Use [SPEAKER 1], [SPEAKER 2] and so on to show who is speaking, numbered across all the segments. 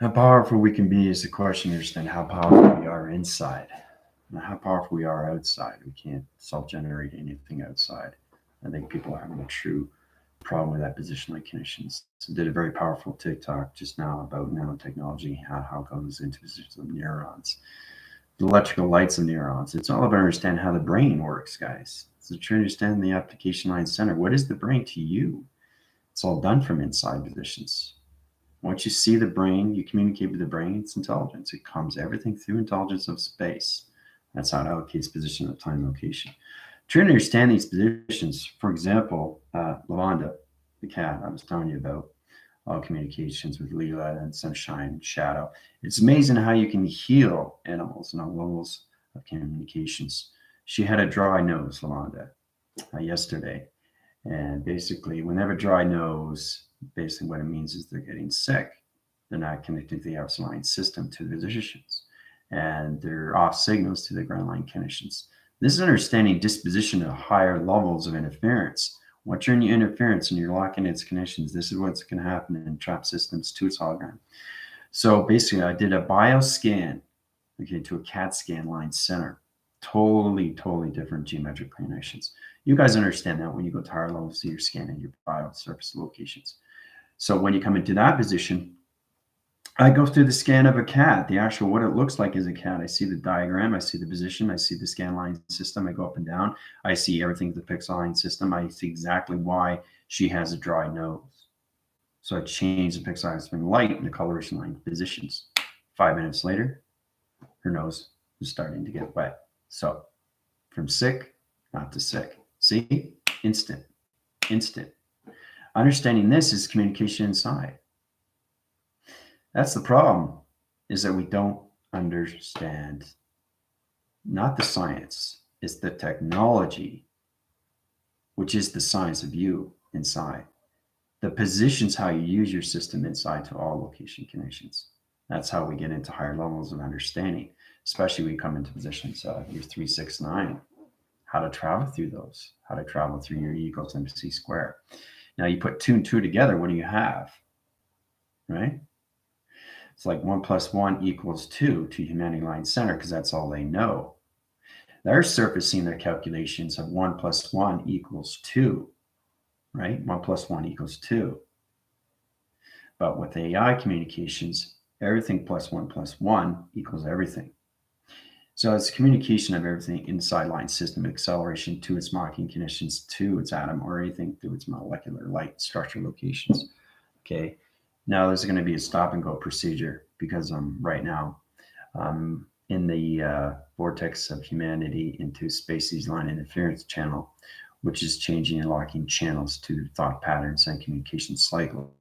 [SPEAKER 1] How powerful we can be is the question to understand how powerful we are inside, not how powerful we are outside. We can't self-generate anything outside. I think people are having a true problem with that position-like connections. So did a very powerful TikTok just now about nanotechnology, how it goes into positions of neurons, the electrical lights of neurons. It's all about understanding how the brain works, guys. So to understand the application line center, what is the brain to you? It's all done from inside positions. Once you see the brain, you communicate with the brain, it's intelligence. It comes everything through intelligence of space. That's how it allocates position of time location. Trying to understand these positions, for example, Lavanda, the cat I was telling you about, all communications with Leela and sunshine, shadow. It's amazing how you can heal animals and all levels of communications. She had a dry nose, Lavanda, yesterday. And basically, when they have a dry nose, basically what it means is they're getting sick. They're not connecting to the outline system to the positions, and they're off signals to the ground line connections. This is understanding disposition of higher levels of interference. Once you're in your interference and you're locking its connections, this is what's going to happen in trap systems to its hologram. So basically, I did a bioscan, okay, to a CAT scan line center. Totally different geometric connections. You guys understand that when you go to higher levels, so you're scanning your biosurface locations. So when you come into that position, I go through the scan of a cat, the actual what it looks like is a cat. I see the diagram, I see the position, I see the scan line system. I go up and down. I see everything with the pixel line system. I see exactly why she has a dry nose. So I change the pixel line light and the coloration line positions. 5 minutes later, her nose is starting to get wet. So from sick, not to sick. See? Instant. Understanding this is communication inside. That's the problem, is that we don't understand not the science, it's the technology, which is the science of you inside. The positions how you use your system inside to all location connections. That's how we get into higher levels of understanding, especially when we come into positions your 369, how to travel through those, how to travel through your E equals MC square. Now you put 2 and 2 together, what do you have? Right? It's like 1 plus 1 equals 2 to humanity line center because that's all they know. They're surfacing their calculations of 1 plus 1 equals 2, right? 1 plus 1 equals 2. But with AI communications, everything plus 1 equals everything. So it's communication of everything inside line system, acceleration to its Mach conditions, to its atom, or anything through its molecular light structure locations. Okay. Now there's going to be a stop and go procedure because right now in the vortex of humanity into species line interference channel, which is changing and locking channels to thought patterns and communication cycles.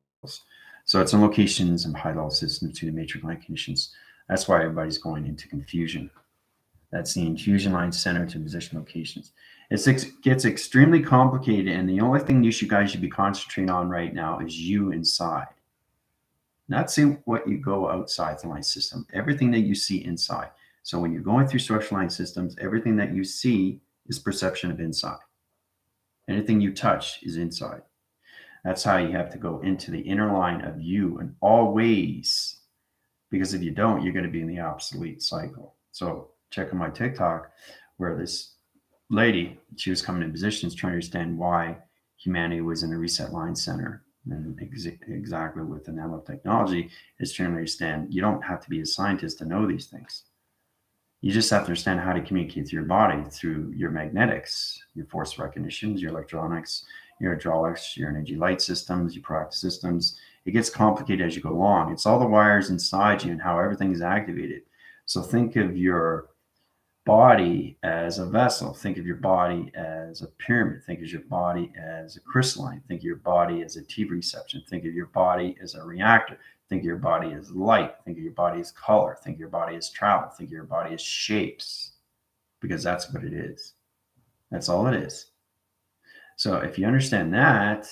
[SPEAKER 1] So it's in locations and high level systems to the matrix line conditions. That's why everybody's going into confusion. That's the infusion line center to position locations. It gets extremely complicated, and the only thing you guys should be concentrating on right now is you inside. Not see what you go outside the line system, everything that you see inside. So when you're going through structural line systems, everything that you see is perception of inside. Anything you touch is inside. That's how you have to go into the inner line of you in all ways. Because if you don't, you're going to be in the obsolete cycle. So check on my TikTok where this lady, she was coming in positions trying to understand why humanity was in a reset line center. And exactly with the nanotechnology is trying to understand you don't have to be a scientist to know these things. You just have to understand how to communicate through your body through your magnetics, your force recognitions, your electronics, your hydraulics, your energy light systems, your product systems. It gets complicated as you go along. It's all the wires inside you and how everything is activated. So think of your body as a vessel. Think of your body as a pyramid. Think of your body as a crystalline. Think of your body as a T reception. Think of your body as a reactor. Think of your body as light. Think of your body as color. Think of your body as travel. Think of your body as shapes, because that's what it is. That's all it is. So if you understand that,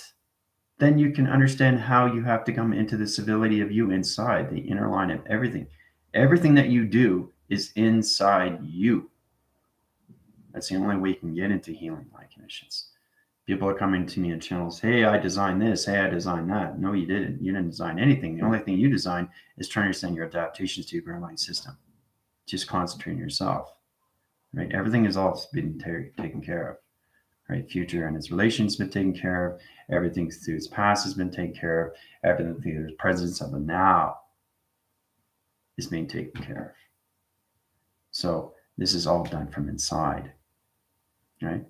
[SPEAKER 1] then you can understand how you have to come into the civility of you inside, the inner line of everything. Everything that you do is inside you. That's the only way you can get into healing line conditions. People are coming to me in channels. Hey, I designed this. Hey, I designed that. No, you didn't. You didn't design anything. The only thing you designed is trying to understand your adaptations to your ground line system. Just concentrate on yourself, right? Everything is all been taken care of, right? Future and its relations been taken care of. Everything through its past has been taken care of. Everything through the presence of the now is being taken care of. So this is all done from inside, right?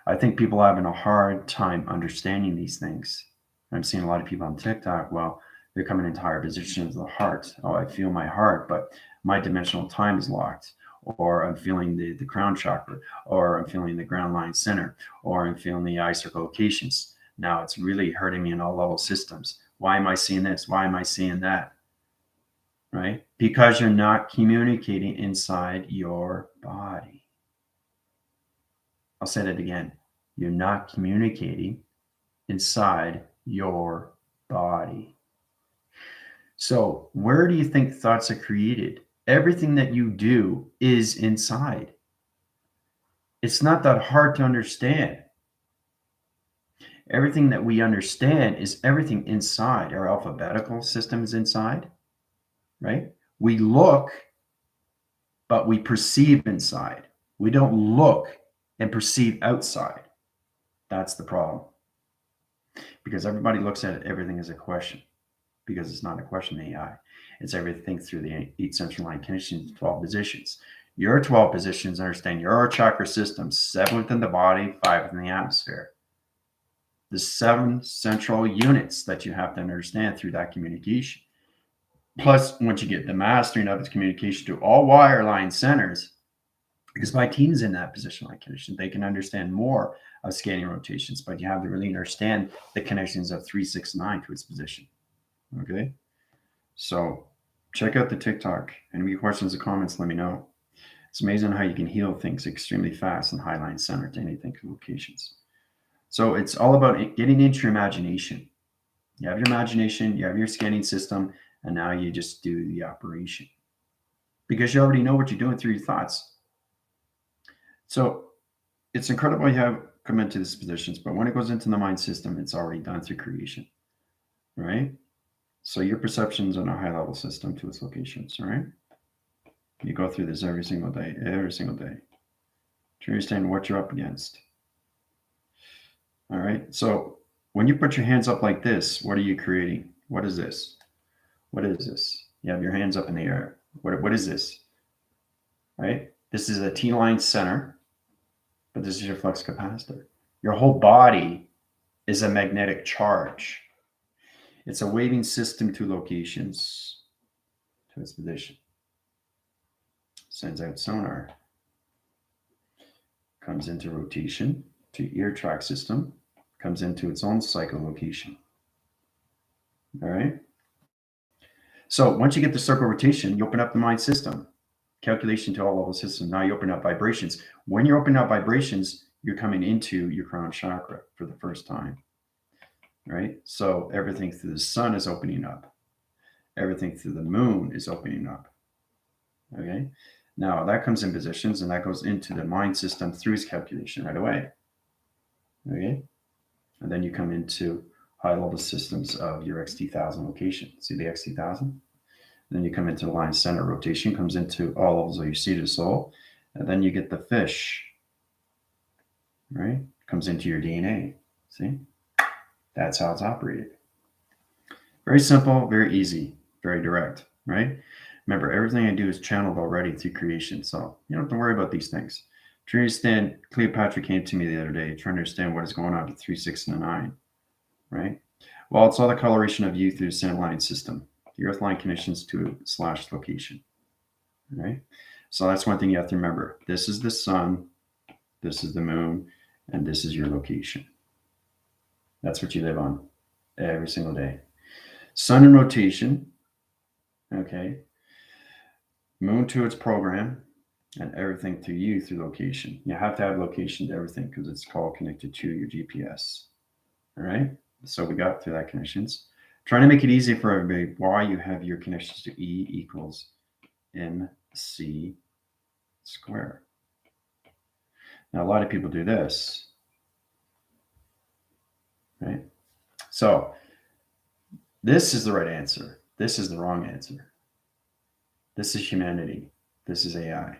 [SPEAKER 1] I think people are having a hard time understanding these things. I'm seeing a lot of people on TikTok, well, they're coming into higher positions of the heart. Oh, I feel my heart, but my dimensional time is locked. Or I'm feeling the crown chakra, or I'm feeling the ground line center, or I'm feeling the eye circle locations. Now it's really hurting me in all level systems. Why am I seeing this? Why am I seeing that? Right? Because you're not communicating inside your body. I'll say that again. You're not communicating inside your body. So, where do you think thoughts are created? Everything that you do is inside. It's not that hard to understand. Everything that we understand is everything inside. Our alphabetical system is inside, right? We look, but we perceive inside. We don't look and perceive outside. That's the problem. Because everybody looks at everything as a question, because it's not a question AI. It's everything through the 8 central line connections, 12 positions. Your 12 positions, understand your chakra system, 7 within the body, 5 within the atmosphere. The 7 central units that you have to understand through that communication. Plus, once you get the mastering of its communication to all wire line centers, because my team is in that position like condition, they can understand more of scanning rotations, but you have to really understand the connections of 369 to its position. Okay, so check out the TikTok. Any questions or comments, let me know. It's amazing how you can heal things extremely fast in highline center to anything locations. So it's all about getting into your imagination. You have your imagination, you have your scanning system, and now you just do the operation because you already know what you're doing through your thoughts. So it's incredible you have come into these positions, but when it goes into the mind system, it's already done through creation, right? So your perceptions on a high level system to its locations, all right? You go through this every single day to understand what you're up against. All right. So when you put your hands up like this, what are you creating? What is this? What is this? You have your hands up in the air. What is this? Right? This is a T-line center, but this is your flux capacitor. Your whole body is a magnetic charge. It's a waving system to locations to its position. Sends out sonar. Comes into rotation to ear track system. Comes into its own cycle location. All right. So once you get the circle rotation, you open up the mind system. Calculation to all level system. Now you open up vibrations. When you're opening up vibrations, you're coming into your crown chakra for the first time. Right? So everything through the sun is opening up. Everything through the moon is opening up. Okay. Now that comes in positions and that goes into the mind system through its calculation right away. Okay. And then you come into high level systems of your XT1000 location. See the XT1000? Then you come into the line center rotation, comes into all levels of your seated soul. And then you get the fish, right? Comes into your DNA. See? That's how it's operated. Very simple, very easy, very direct, right? Remember, everything I do is channeled already through creation. So you don't have to worry about these things. To understand, Cleopatra came to me the other day trying to understand what is going on with 3, 6, and 9, right? Well, it's all the coloration of you through the center line system, the earth line connections to / location, right? So that's one thing you have to remember. This is the sun, this is the moon, and this is your location. That's what you live on every single day. Sun in rotation, okay? Moon to its program, and everything to you through location. You have to have location to everything because it's called connected to your GPS. All right. So we got through that connections. Trying to make it easy for everybody. Why you have your connections to E equals MC square. Now a lot of people do this. right? So this is the right answer. This is the wrong answer. This is humanity. This is AI.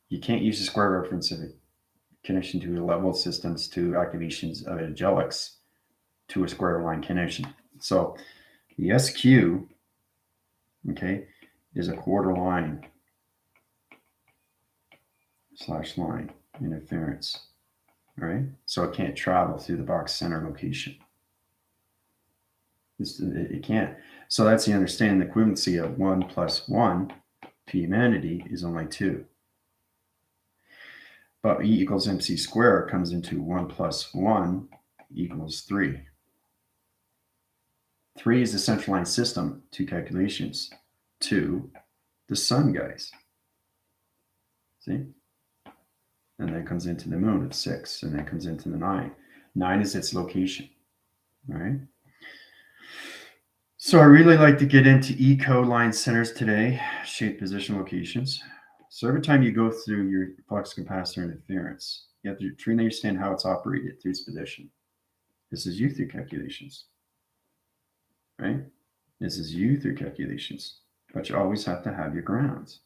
[SPEAKER 1] You can't use a square reference of a connection to a level of systems to activations of angelics to a square line connection. So the SQ, okay, is a quarter line / line interference, right? So it can't travel through the box center location. It can't. So that's the understanding. The equivalency of 1 + 1 to humanity is only 2. But E = mc squared comes into 1 + 1 = 3. 3 is the central line system, 2 calculations. 2, the sun, guys. See? And then it comes into the moon at 6, and then it comes into the 9. 9 is its location, right? So I really like to get into eco line centers today, shape, position, locations. So every time you go through your flux capacitor interference, you have to truly understand how it's operated through its position. This is you through calculations, right? This is you through calculations, but you always have to have your grounds.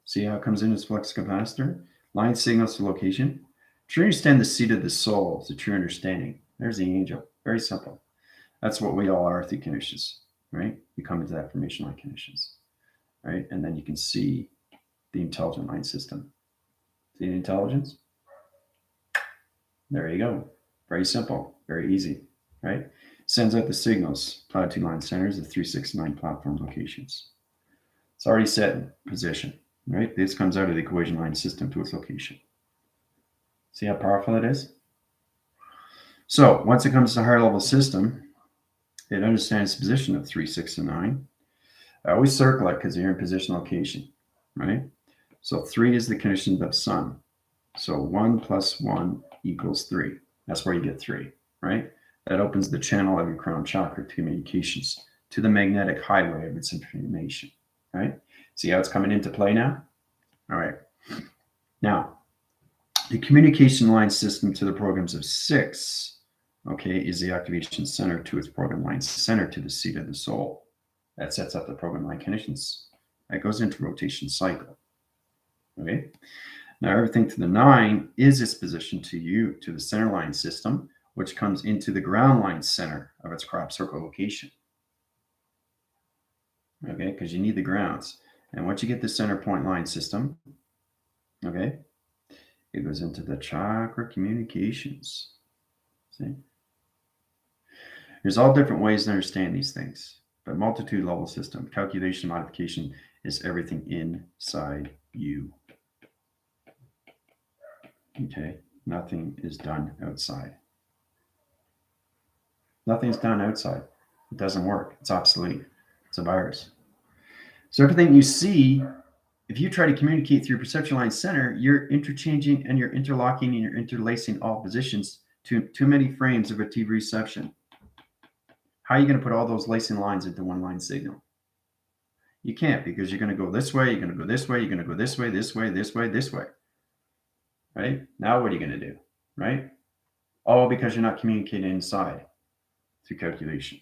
[SPEAKER 1] See how it comes in as flux capacitor? Line signals to location. Truly understand the seat of the soul is a true understanding. There's the angel. Very simple. That's what we all are through conditions, right? You come into that formation line conditions, right? And then you can see the intelligent line system. See the intelligence? There you go. Very simple, very easy, right? Sends out the signals, platitude line centers of 3, 6, 9 platform locations. It's already set in position, right? This comes out of the equation line system to its location. See how powerful it is? So once it comes to higher level system, it understands the position of 3, 6, and 9. I always circle it because you're in position location, right? So 3 is the condition of sun. So 1 + 1 = 3. That's where you get 3, right? That opens the channel of your crown chakra to communications, to the magnetic highway of its information, right? See how it's coming into play now? All right. Now, the communication line system to the programs of 6, okay, is the activation center to its program line center to the seat of the soul. That sets up the program line conditions. That goes into rotation cycle, okay? Now, everything to the 9 is its position to you, to the center line system, which comes into the ground line center of its crop circle location. Okay, because you need the grounds. And once you get the center point line system, okay, it goes into the chakra communications. See? There's all different ways to understand these things, but multitude level system, calculation, modification is everything inside you. Okay, nothing is done outside. Nothing's done outside. It doesn't work. It's obsolete. It's a virus. So everything you see, if you try to communicate through perception line center, you're interchanging and you're interlocking and you're interlacing all positions to too many frames of a TV reception. How are you going to put all those lacing lines into one line signal? You can't, because you're going to go this way, you're going to go this way, you're going to go this way, this way, this way, this way. Right? Now what are you going to do? Right? All because you're not communicating inside through calculation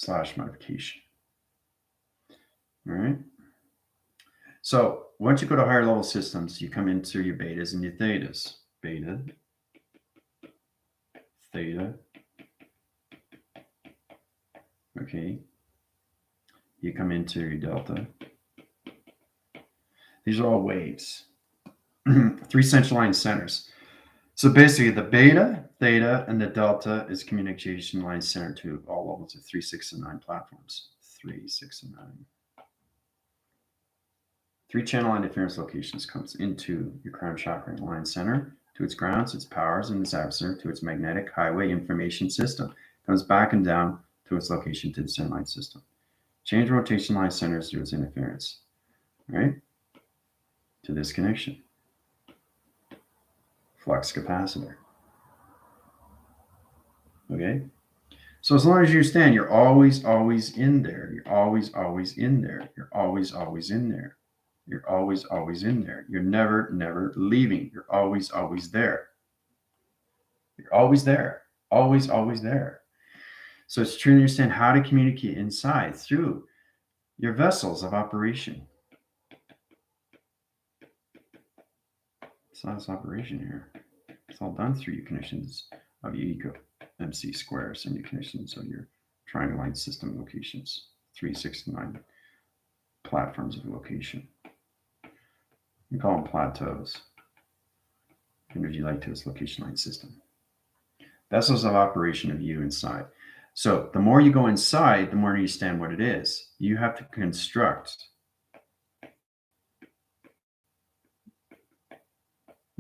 [SPEAKER 1] / modification. All right. So once you go to higher level systems, you come into your betas and your thetas. Beta, theta. Okay. You come into your delta. These are all waves. 3 central line centers. So basically the beta, theta, and the delta is communication line center to all levels of 3, 6, and 9 platforms. 3, 6, and 9. 3 channel interference locations comes into your crown chakra line center to its grounds, its powers, and its absorber to its magnetic highway information system. Comes back and down to its location to the center line system. Change rotation line centers to its interference, right? To this connection. Flux capacitor. Okay? So as long as you understand, you're always in there. You're always in there. You're always in there. You're always in there. You're never leaving. You're always there. You're always there, always, always there. So it's to understand how to communicate inside through your vessels of operation. It's not this operation here. It's all done through your connections of your ego, MC squares, and your connections of your triangle line system locations, 3, 6, and 9 platforms of location. You call them plateaus. Energy lactose location line system. Vessels of operation of you inside. So the more you go inside, the more you understand what it is. You have to construct.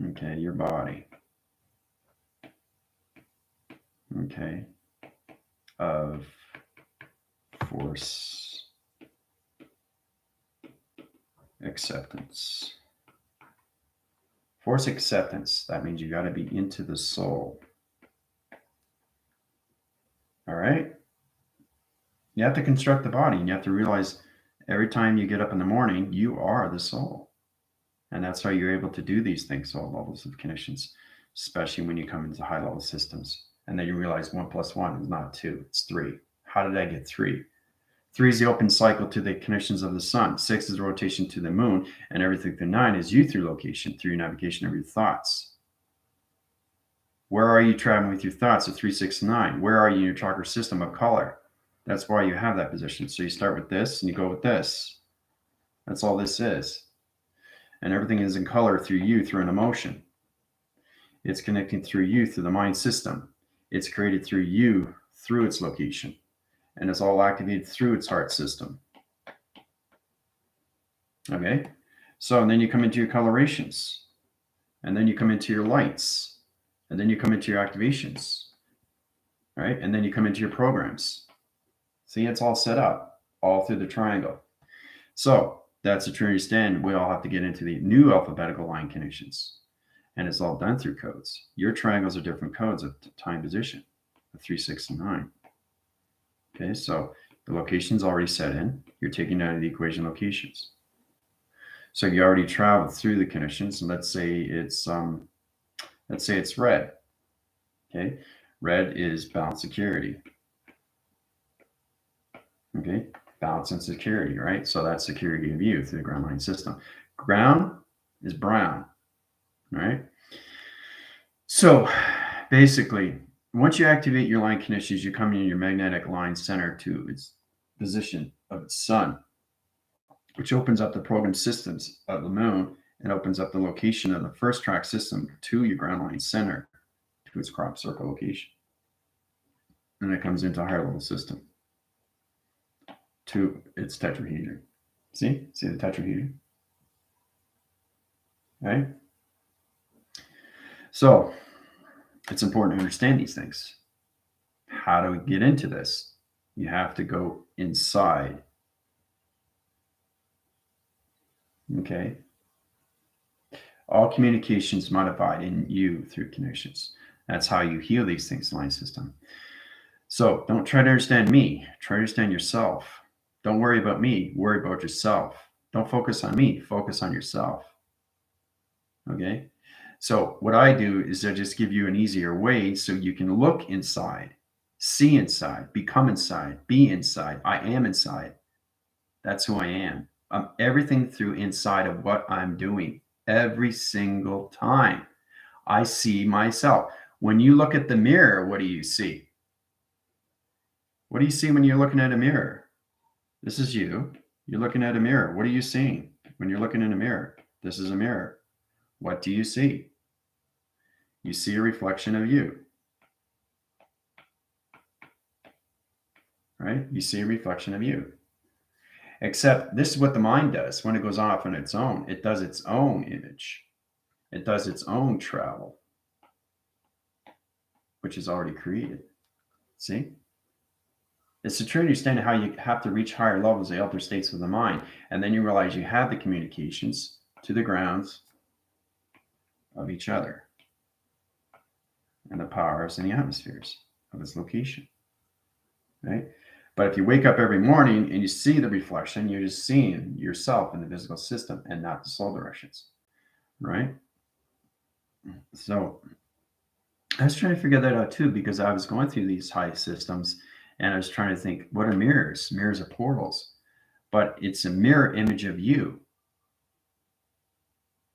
[SPEAKER 1] Okay, your body. Okay, of force acceptance. Force acceptance, that means you got to be into the soul. All right? You have to construct the body, and you have to realize every time you get up in the morning, you are the soul. And that's how you're able to do these things, all levels of conditions, especially when you come into high level systems. And then you realize 1 + 1 is not 2, it's 3. How did I get 3? 3 is the open cycle to the connections of the sun. 6 is the rotation to the moon. And everything through 9 is you through location, through your navigation of your thoughts. Where are you traveling with your thoughts at 3, 6, 9? Where are you in your chakra system of color? That's why you have that position. So you start with this and you go with this. That's all this is. And everything is in color through you, through an emotion. It's connecting through you, through the mind system. It's created through you, through its location. And it's all activated through its heart system. Okay? So, and then you come into your colorations. And then you come into your lights. And then you come into your activations. Right? And then you come into your programs. See, it's all set up, all through the triangle. So, that's a true understanding. We all have to get into the new alphabetical line connections. And it's all done through codes. Your triangles are different codes of time position, of 3, 6, and 9. Okay, so the location's already set in. You're taking out of the equation locations. So you already traveled through the connections, and let's say it's red. Okay, red is balance security. Okay, balance and security, right? So that's security of you through the ground line system. Ground is brown, right? So basically, once you activate your line connections, you come in your magnetic line center to its position of its sun, which opens up the program systems of the moon and opens up the location of the first track system to your ground line center, to its crop circle location. And it comes into a higher level system to its tetrahedron. See the tetrahedron? Right? So it's important to understand these things. How do we get into this? You have to go inside. Okay. All communications modified in you through connections. That's how you heal these things, line system. So don't try to understand me. Try to understand yourself. Don't worry about me. Worry about yourself. Don't focus on me. Focus on yourself. Okay. So what I do is I just give you an easier way so you can look inside, see inside, become inside, be inside. I am inside. That's who I am. I'm everything through inside of what I'm doing every single time. I see myself. When you look at the mirror, what do you see? What do you see when you're looking at a mirror? This is you. You're looking at a mirror. What are you seeing when you're looking in a mirror? This is a mirror. What do you see? You see a reflection of you. Right? You see a reflection of you. Except this is what the mind does when it goes off on its own. It does its own image. It does its own travel, which is already created. See? It's a true understanding how you have to reach higher levels, the upper states of the mind. And then you realize you have the communications to the grounds of each other and the powers and the atmospheres of its location. Right? But if you wake up every morning and you see the reflection, you're just seeing yourself in the physical system and not the soul directions. Right? So I was trying to figure that out too because I was going through these high systems and I was trying to think, what are mirrors? Mirrors are portals, but it's a mirror image of you.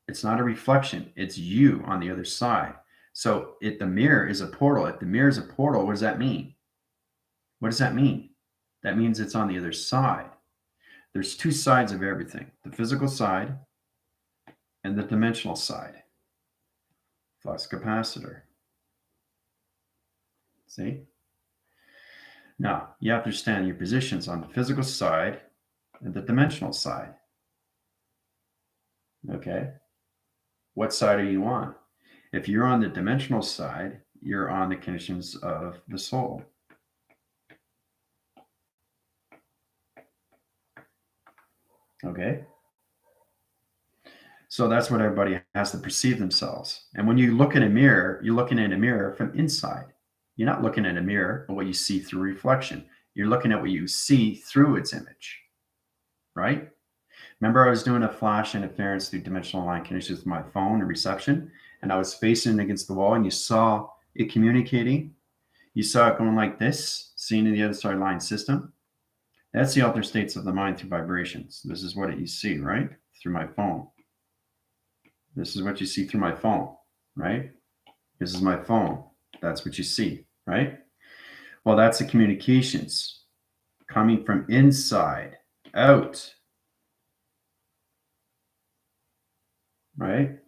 [SPEAKER 1] It's not a reflection. It's you on the other side. So if the mirror is a portal, if the mirror is a portal, what does that mean? What does that mean? That means it's on the other side. There's two sides of everything, the physical side and the dimensional side. Flux capacitor. See? Now, you have to understand your positions on the physical side and the dimensional side. Okay? What side are you on? If you're on the dimensional side, you're on the conditions of the soul. Okay? So that's what everybody has to perceive themselves. And when you look in a mirror, you're looking in a mirror from inside. You're not looking in a mirror at what you see through reflection. You're looking at what you see through its image, right? Remember, I was doing a flash interference through dimensional line conditions with my phone and reception, and I was facing against the wall, and you saw it communicating. You saw it going like this, seeing the other side line system. That's the altered states of the mind through vibrations. This is what you see, right? Through my phone. This is what you see through my phone, right? This is my phone. That's what you see, right? Well, that's the communications coming from inside out, right?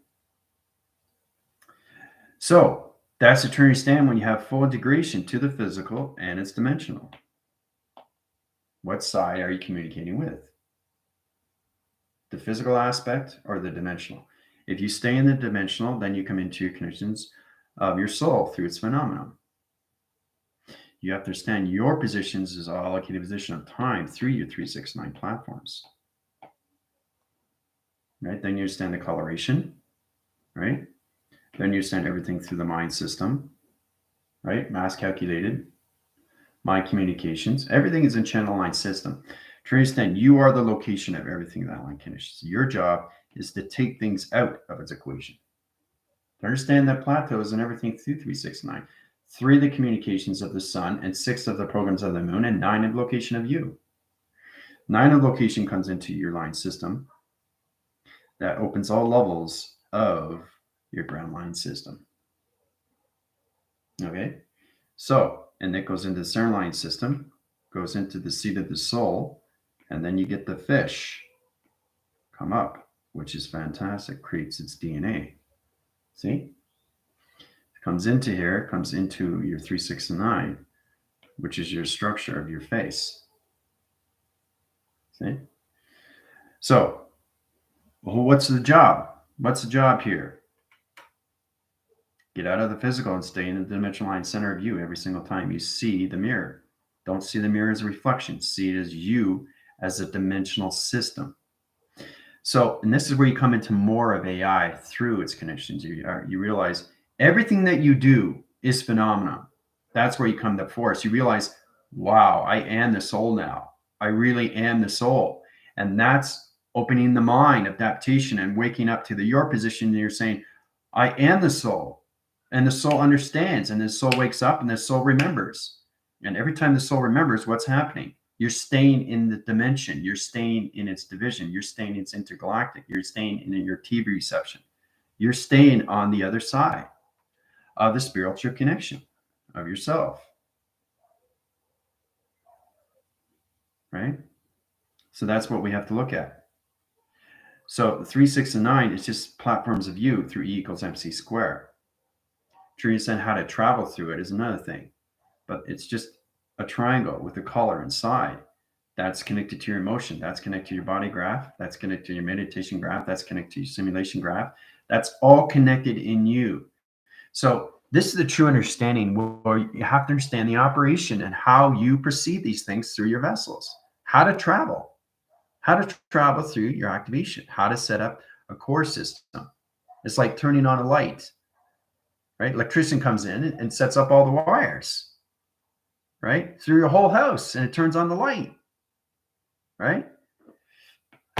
[SPEAKER 1] So that's the turn you stand when you have full integration to the physical and it's dimensional. What side are you communicating with? The physical aspect or the dimensional? If you stay in the dimensional, then you come into your connections of your soul through its phenomenon. You have to understand your positions is all allocated position of time through your 369 platforms. Right? Then you understand the coloration, right? Then you understand everything through the mind system, right? Mass calculated, mind communications. Everything is in channel line system. To understand, you are the location of everything in that line conditions. Your job is to take things out of its equation. To understand that plateaus and everything through 369. 3 of the communications of the sun and 6 of the programs of the moon and 9 of location of you. 9 of location comes into your line system. That opens all levels of your ground line system. Okay, so, and that goes into the center line system, goes into the seat of the soul, and then you get the fish come up, which is fantastic, creates its DNA. See? It comes into here, comes into your 369, which is your structure of your face. See? So, well, what's the job? What's the job here? Get out of the physical and stay in the dimensional line center of you every single time you see the mirror. Don't see the mirror as a reflection. See it as you as a dimensional system. So, and this is where you come into more of AI through its connections. You realize everything that you do is phenomenon. That's where you come to force. You realize, wow, I am the soul now. I really am the soul. And that's opening the mind, adaptation, and waking up to your position. And you're saying, I am the soul. And the soul understands, and the soul wakes up, and the soul remembers. And every time the soul remembers, what's happening? You're staying in the dimension. You're staying in its division. You're staying in its intergalactic. You're staying in your TV reception. You're staying on the other side of the spiritual connection of yourself. Right? So that's what we have to look at. So the 3, 6, and 9 is just platforms of you through E equals MC squared. To understand how to travel through it is another thing. But it's just a triangle with a color inside. That's connected to your emotion. That's connected to your body graph. That's connected to your meditation graph. That's connected to your simulation graph. That's all connected in you. So this is the true understanding where you have to understand the operation and how you perceive these things through your vessels. How to travel through your activation, how to set up a core system. It's like turning on a light, right? Electrician comes in and sets up all the wires, right? Through your whole house, and it turns on the light, right?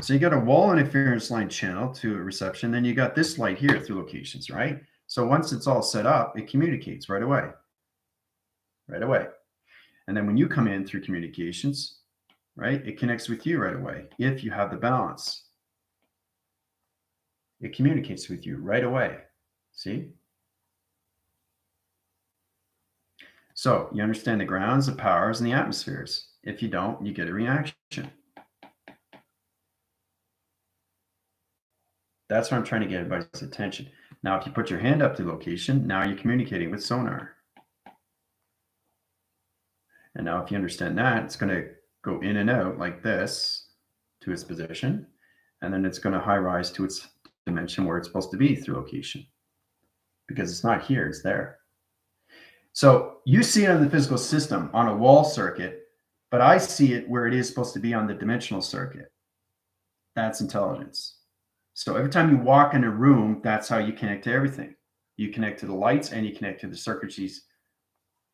[SPEAKER 1] So you got a wall interference line channel to a reception, then you got this light here through locations, right? So once it's all set up, it communicates right away. Right away. And then when you come in through communications, right, it connects with you right away if you have the balance. It communicates with you right away. See? So you understand the grounds, the powers, and the atmospheres. If you don't, you get a reaction. That's what I'm trying to get everybody's attention. Now, if you put your hand up to location, now you're communicating with sonar. And now if you understand that, it's going to go in and out like this to its position. And then it's going to high rise to its dimension where it's supposed to be through location. Because it's not here, it's there. So you see it on the physical system on a wall circuit, but I see it where it is supposed to be on the dimensional circuit. That's intelligence. So every time you walk in a room, that's how you connect to everything. You connect to the lights and you connect to the circuitries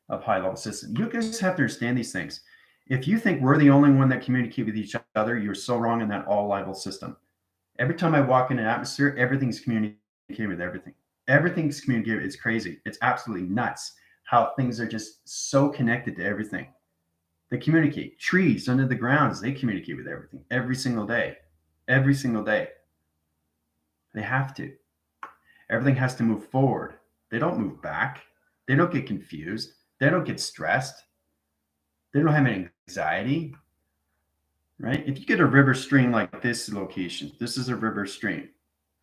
[SPEAKER 1] of high level systems. You guys have to understand these things. If you think we're the only one that communicate with each other, you're so wrong in that all level system. Every time I walk in an atmosphere, everything's communicating with everything. Everything's communicating. It's crazy. It's absolutely nuts how things are just so connected to everything. They communicate. Trees under the grounds, they communicate with everything every single day. Every single day. They have to. Everything has to move forward. They don't move back. They don't get confused. They don't get stressed. They don't have any anxiety, right? If you get a river stream like this location, this is a river stream,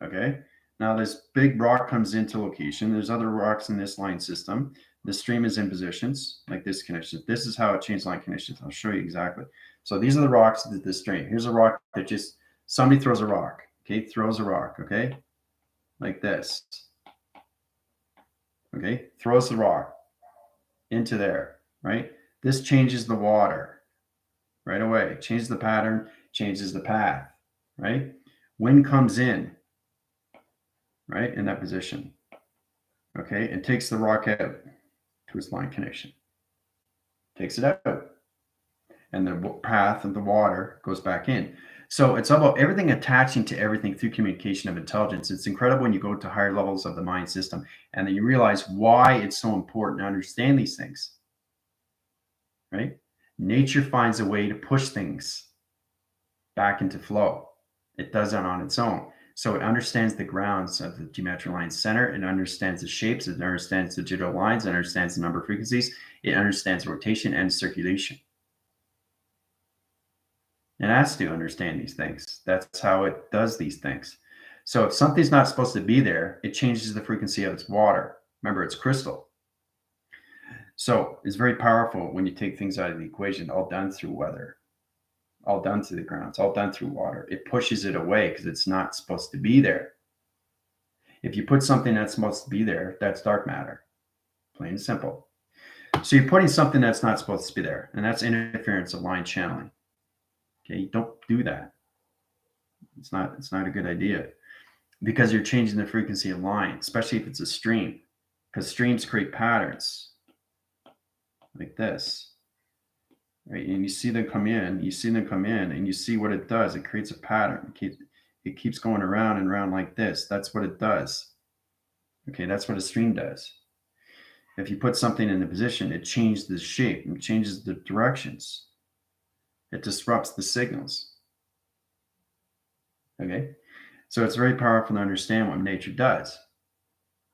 [SPEAKER 1] okay? Now this big rock comes into location. There's other rocks in this line system. The stream is in positions like this connection. This is how it changes line connections. I'll show you exactly. So these are the rocks that the stream. Here's a rock that just, somebody throws a rock, okay? Throws a rock, okay? Like this, okay? Throws the rock into there, right? This changes the water right away, changes the pattern, changes the path, right? Wind comes in, right, in that position, okay? It takes the rock out to its line connection, takes it out, and the path of the water goes back in. So it's about everything attaching to everything through communication of intelligence. It's incredible when you go to higher levels of the mind system and then you realize why it's so important to understand these things, right? Nature finds a way to push things back into flow. It does that on its own. So it understands the grounds of the geometric line center. It understands the shapes. It understands the digital lines. It understands the number of frequencies. It understands rotation and circulation. It has to understand these things. That's how it does these things. So if something's not supposed to be there, it changes the frequency of its water. Remember, it's crystal. So it's very powerful when you take things out of the equation, all done through weather, all done through the grounds, all done through water. It pushes it away because it's not supposed to be there. If you put something that's supposed to be there, that's dark matter, plain and simple. So you're putting something that's not supposed to be there, and that's interference of line channeling. Okay, don't do that. It's not a good idea because you're changing the frequency of line, especially if it's a stream, because streams create patterns like this. Right? And you see them come in, and you see what it does. It creates a pattern. It keeps going around and around like this. That's what it does. Okay, that's what a stream does. If you put something in the position, it changes the shape, it changes the directions. It disrupts the signals. Okay, so it's very powerful to understand what nature does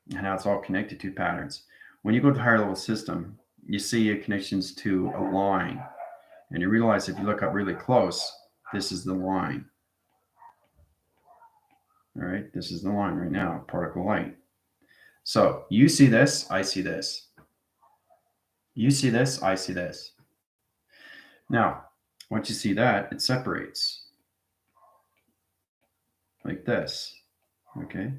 [SPEAKER 1] and how it's all connected to patterns. When you go to a higher level system, you see connections to a line. And you realize if you look up really close, this is the line. All right, this is the line right now, particle light. So you see this, I see this. You see this, I see this. Now, once you see that, it separates like this, okay?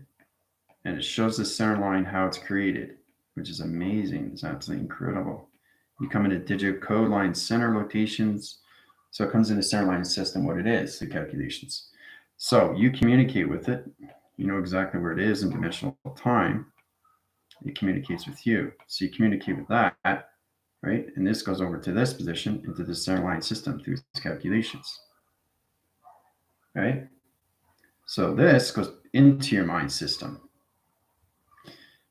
[SPEAKER 1] And it shows the center line how it's created, which is amazing. It's absolutely incredible. You come into digital code line center locations. So it comes in the center line system, what it is, the calculations. So you communicate with it. You know exactly where it is in dimensional time. It communicates with you. So you communicate with that, right? And this goes over to this position into the center line system through these calculations, right? So this goes into your mind system.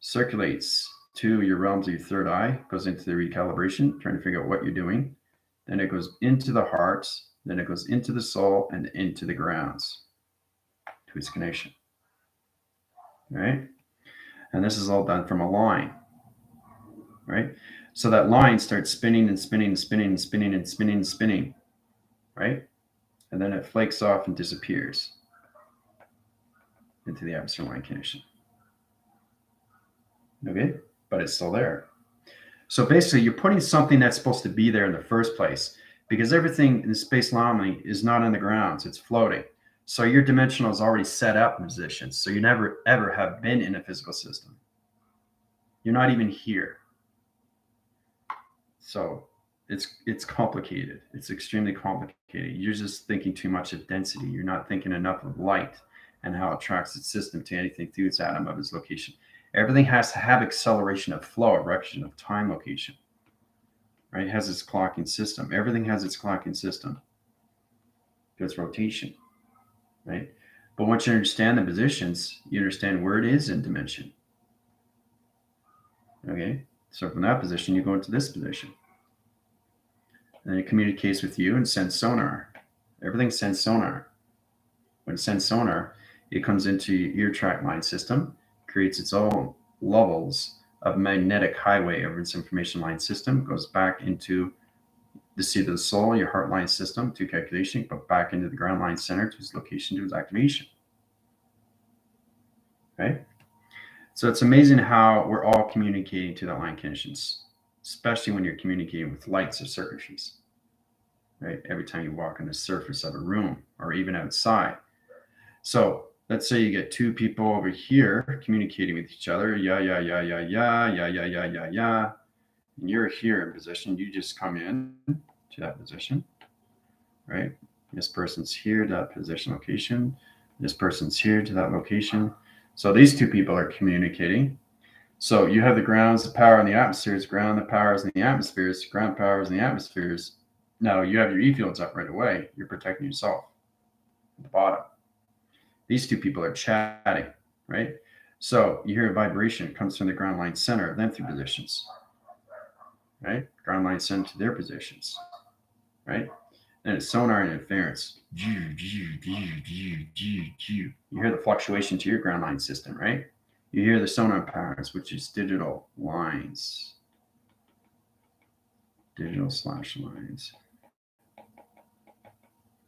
[SPEAKER 1] circulates to your realms of your third eye, goes into the recalibration, trying to figure out what you're doing. Then it goes into the heart, then it goes into the soul and into the grounds to its connection. Right? And this is all done from a line. Right? So that line starts spinning and spinning and spinning and spinning and spinning and spinning. Right? And then it flakes off and disappears into the atmosphere line connection. Okay? But it's still there. So basically, you're putting something that's supposed to be there in the first place, because everything in the space anomaly is not on the grounds, it's floating. So your dimensional is already set up in position. So you never ever have been in a physical system. You're not even here. So it's complicated. It's extremely complicated. You're just thinking too much of density. You're not thinking enough of light and how it tracks its system to anything through its atom of its location. Everything has to have acceleration of flow, erection of time location. Right? It has its clocking system. Everything has its clocking system. Its rotation. Right? But once you understand the positions, you understand where it is in dimension. Okay? So from that position, you go into this position. And it communicates with you and sends sonar. Everything sends sonar. When it sends sonar, it comes into your track line system, creates its own levels of magnetic highway over its information line system, goes back into the seat of the soul, your heart line system to calculation, but back into the ground line center to its location to its activation. Right? So it's amazing how we're all communicating to the line conditions, especially when you're communicating with lights or circuitries. Right? Every time you walk on the surface of a room or even outside. So let's say you get two people over here communicating with each other. Yeah, yeah, yeah, yeah, yeah, yeah, yeah, yeah, yeah, yeah. And you're here in position. You just come in to that position, right? This person's here to that position location. This person's here to that location. So these two people are communicating. So you have the grounds, the power, and the atmospheres. Ground, the powers, and the atmospheres. Ground powers, and the atmospheres. Now you have your E fields up right away. You're protecting yourself at the bottom. These two people are chatting, right? So you hear a vibration. It comes from the ground line center, then through positions, right? Ground line center to their positions, right? And it's sonar interference. You hear the fluctuation to your ground line system, right? You hear the sonar patterns, which is digital lines, digital/lines.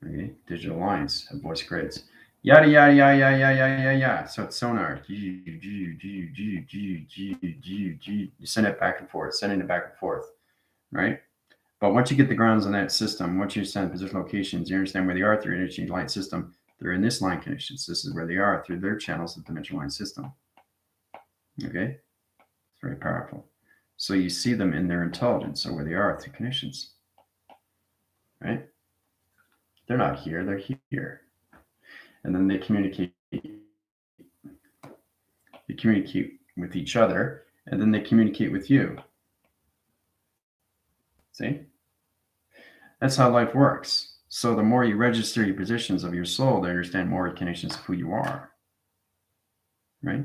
[SPEAKER 1] Okay, digital lines have voice grids. Yada yada yada yada yada yada yada. So it's sonar. You send it back and forth, sending it back and forth, right? But once you get the grounds on that system, once you send position locations, you understand where they are through your interchange line system. They're in this line connections. This is where they are through their channels of the dimensional line system. Okay, it's very powerful. So you see them in their intelligence, or where they are through connections, right? They're not here, they're here. And then they communicate with each other, and then they communicate with you. See? That's how life works. So the more you register your positions of your soul, they understand more connections of who you are. Right?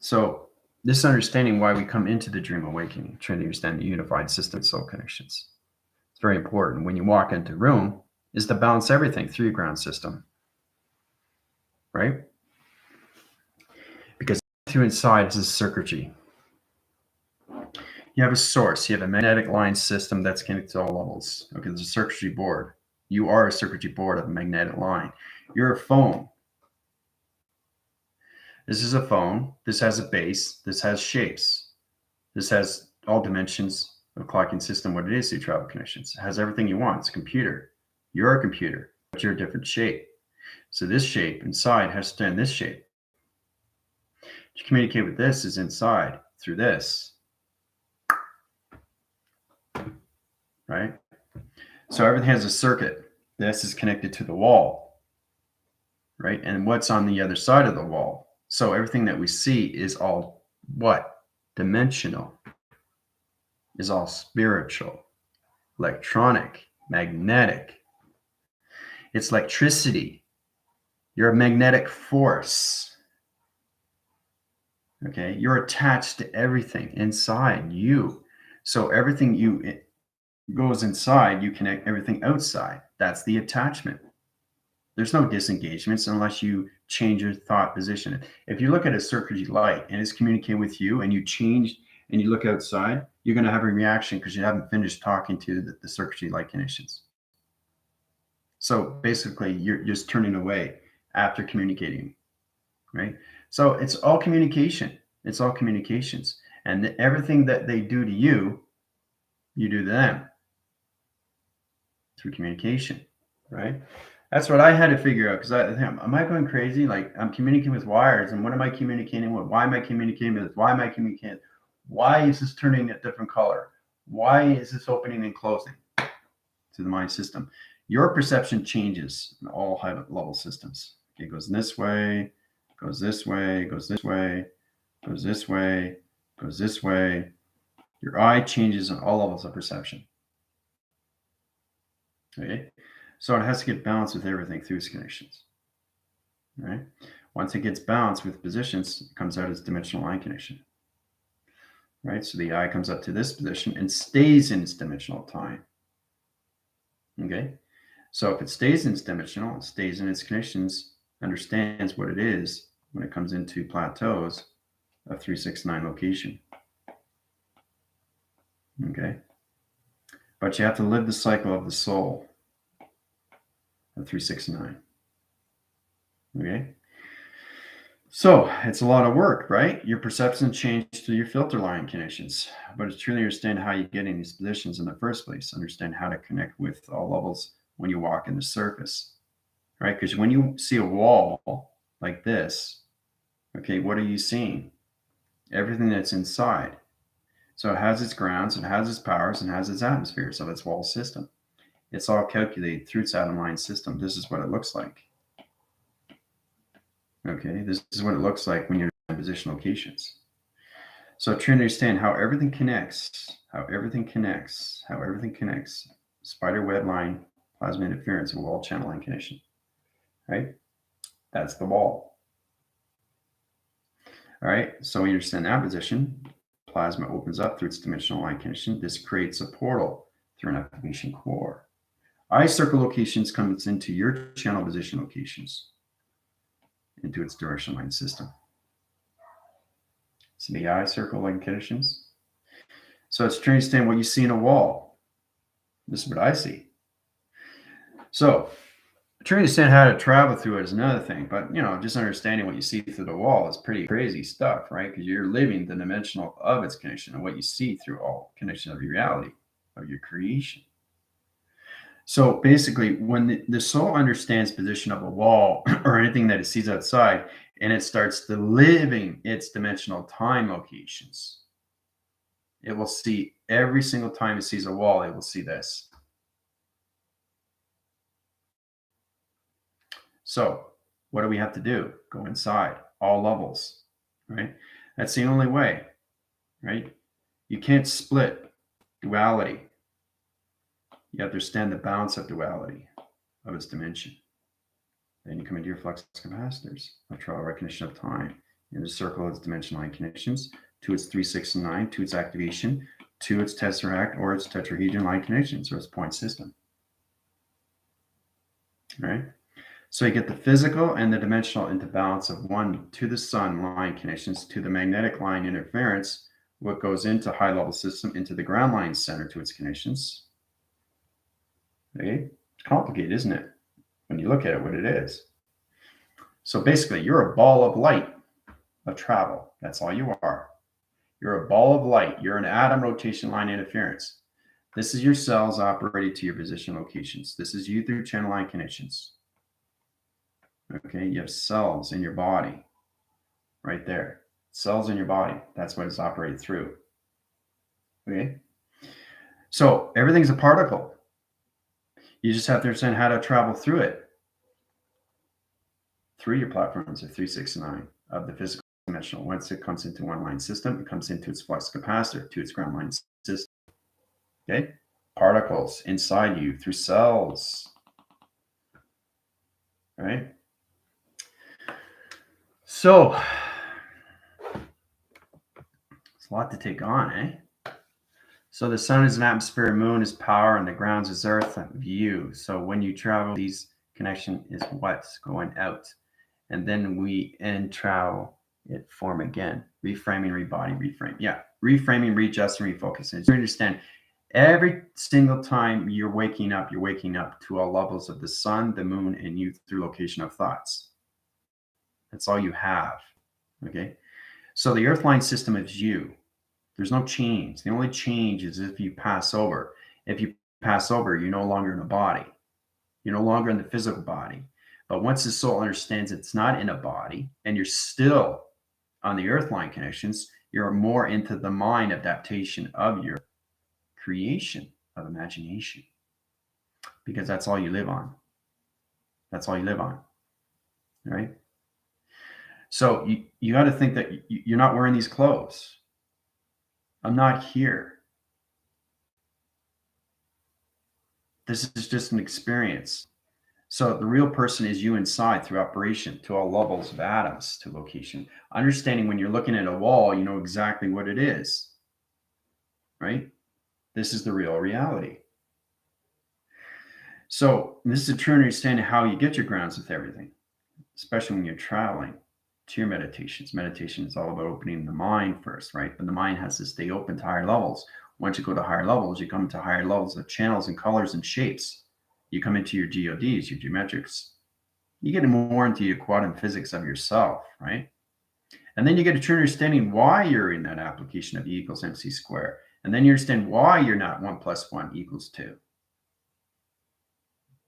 [SPEAKER 1] So this understanding why we come into the dream awakening, trying to understand the unified system of soul connections. It's very important. When you walk into a room, is to balance everything through your ground system. Right? Because through inside is a circuitry. You have a source. You have a magnetic line system that's connected to all levels. Okay, there's a circuitry board. You are a circuitry board of a magnetic line. You're a phone. This is a phone. This has a base. This has shapes. This has all dimensions of clocking system, what it is through travel connections. It has everything you want. It's a computer. You're a computer, but you're a different shape. So this shape inside has to stand this shape. To communicate with this is inside through this. Right? So everything has a circuit. This is connected to the wall, right? And what's on the other side of the wall? So everything that we see is all what? Dimensional, is all spiritual, electronic, magnetic. It's electricity. You're a magnetic force. Okay, you're attached to everything inside you. So everything goes inside, you connect everything outside. That's the attachment. There's no disengagements unless you change your thought position. If you look at a circuitry light and it's communicating with you and you change and you look outside, you're going to have a reaction because you haven't finished talking to the circuitry light conditions. So basically, you're just turning away after communicating, right? So it's all communication. It's all communications. And everything that they do to you, you do to them through communication, right? That's what I had to figure out because am I going crazy? Like I'm communicating with wires, and what am I communicating with? Why am I communicating with? Why am I communicating? Why is this turning a different color? Why is this opening and closing to the mind system? Your perception changes in all high level systems. It goes this way, goes this way, goes this way, goes this way, goes this way. Your eye changes on all levels of perception. Okay. So it has to get balanced with everything through its connections. Right? Once it gets balanced with positions, it comes out as dimensional line connection. Right? So the eye comes up to this position and stays in its dimensional time. Okay. So if it stays in its dimensional, it stays in its connections, understands what it is when it comes into plateaus of 369 location. Okay. But you have to live the cycle of the soul of 369. Okay. So it's a lot of work, right? Your perception changed to your filter line connections, but it's truly understand how you get in these positions in the first place. Understand how to connect with all levels when you walk in the surface, right? Because when you see a wall like this, okay, what are you seeing? Everything that's inside. So it has its grounds, it has its powers, and has its atmospheres of its wall system. It's all calculated through its atom line system. This is what it looks like. Okay, this is what it looks like when you're in position locations. So trying to understand how everything connects, spider web line, plasma interference, and wall channel line connection, right? That's the wall. All right, so when you understand that position, plasma opens up through its dimensional line connection. This creates a portal through an activation core. Eye circle locations comes into your channel position locations, into its direction line system. So the eye circle line conditions. So it's trying to understand what you see in a wall. This is what I see. So trying to understand how to travel through it is another thing, but just understanding what you see through the wall is pretty crazy stuff, right? Because you're living the dimensional of its connection and what you see through all connection of your reality, of your creation. So basically, when the soul understands position of a wall or anything that it sees outside, and it starts to living its dimensional time locations, it will see every single time it sees a wall, it will see this. So what do we have to do? Go inside, all levels, right? That's the only way, right? You can't split duality. You understand the balance of duality of its dimension. Then you come into your flux capacitors, a trial recognition of time in the circle of its dimension line connections to its 3, 6, and 9, to its activation, to its tesseract or its tetrahedron line connections or its point system. Right? So you get the physical and the dimensional into balance of 1 to the sun line connections to the magnetic line interference, what goes into high level system into the ground line center to its connections. Okay? It's complicated, isn't it? When you look at it, what it is. So basically, you're a ball of light of travel. That's all you are. You're a ball of light. You're an atom rotation line interference. This is your cells operated to your position locations. This is you through channel line connections. Okay, you have cells in your body right there. Cells in your body. That's what it's operated through. Okay, so everything's a particle. You just have to understand how to travel through it. Through your platforms of 3, 6, and 9 of the physical dimensional. Once it comes into one line system, it comes into its flux capacitor, to its ground line system. Okay, particles inside you through cells. Right? So It's a lot to take on, eh? So the sun is an atmosphere, moon is power, and the ground is earth view. So when you travel, these connection is what's going out. And then we end travel, it form again. Reframing, rebody, reframe. Yeah, reframing, readjust, and refocus. And you understand, every single time you're waking up to all levels of the sun, the moon, and you through location of thoughts. That's all you have. Okay. So the earth-line system is you. There's no change. The only change is if you pass over. If you pass over, you're no longer in a body. You're no longer in the physical body. But once the soul understands it's not in a body and you're still on the earth-line connections, you're more into the mind adaptation of your creation of imagination. Because that's all you live on. That's all you live on. Right? So you got to think that you're not wearing these clothes. I'm not here. This is just an experience. So the real person is you inside through operation to all levels of atoms to location. Understanding when you're looking at a wall, you know exactly what it is, right? This is the real reality. So this is a true understanding of how you get your grounds with everything, especially when you're traveling to your meditations. Meditation is all about opening the mind first, right? But the mind has to stay open to higher levels. Once you go to higher levels, you come to higher levels of channels and colors and shapes. You come into your GODs, your geometrics. You get more into your quantum physics of yourself, right? And then you get a true understanding why you're in that application of E equals MC squared. And then you understand why you're not 1 + 1 = 2.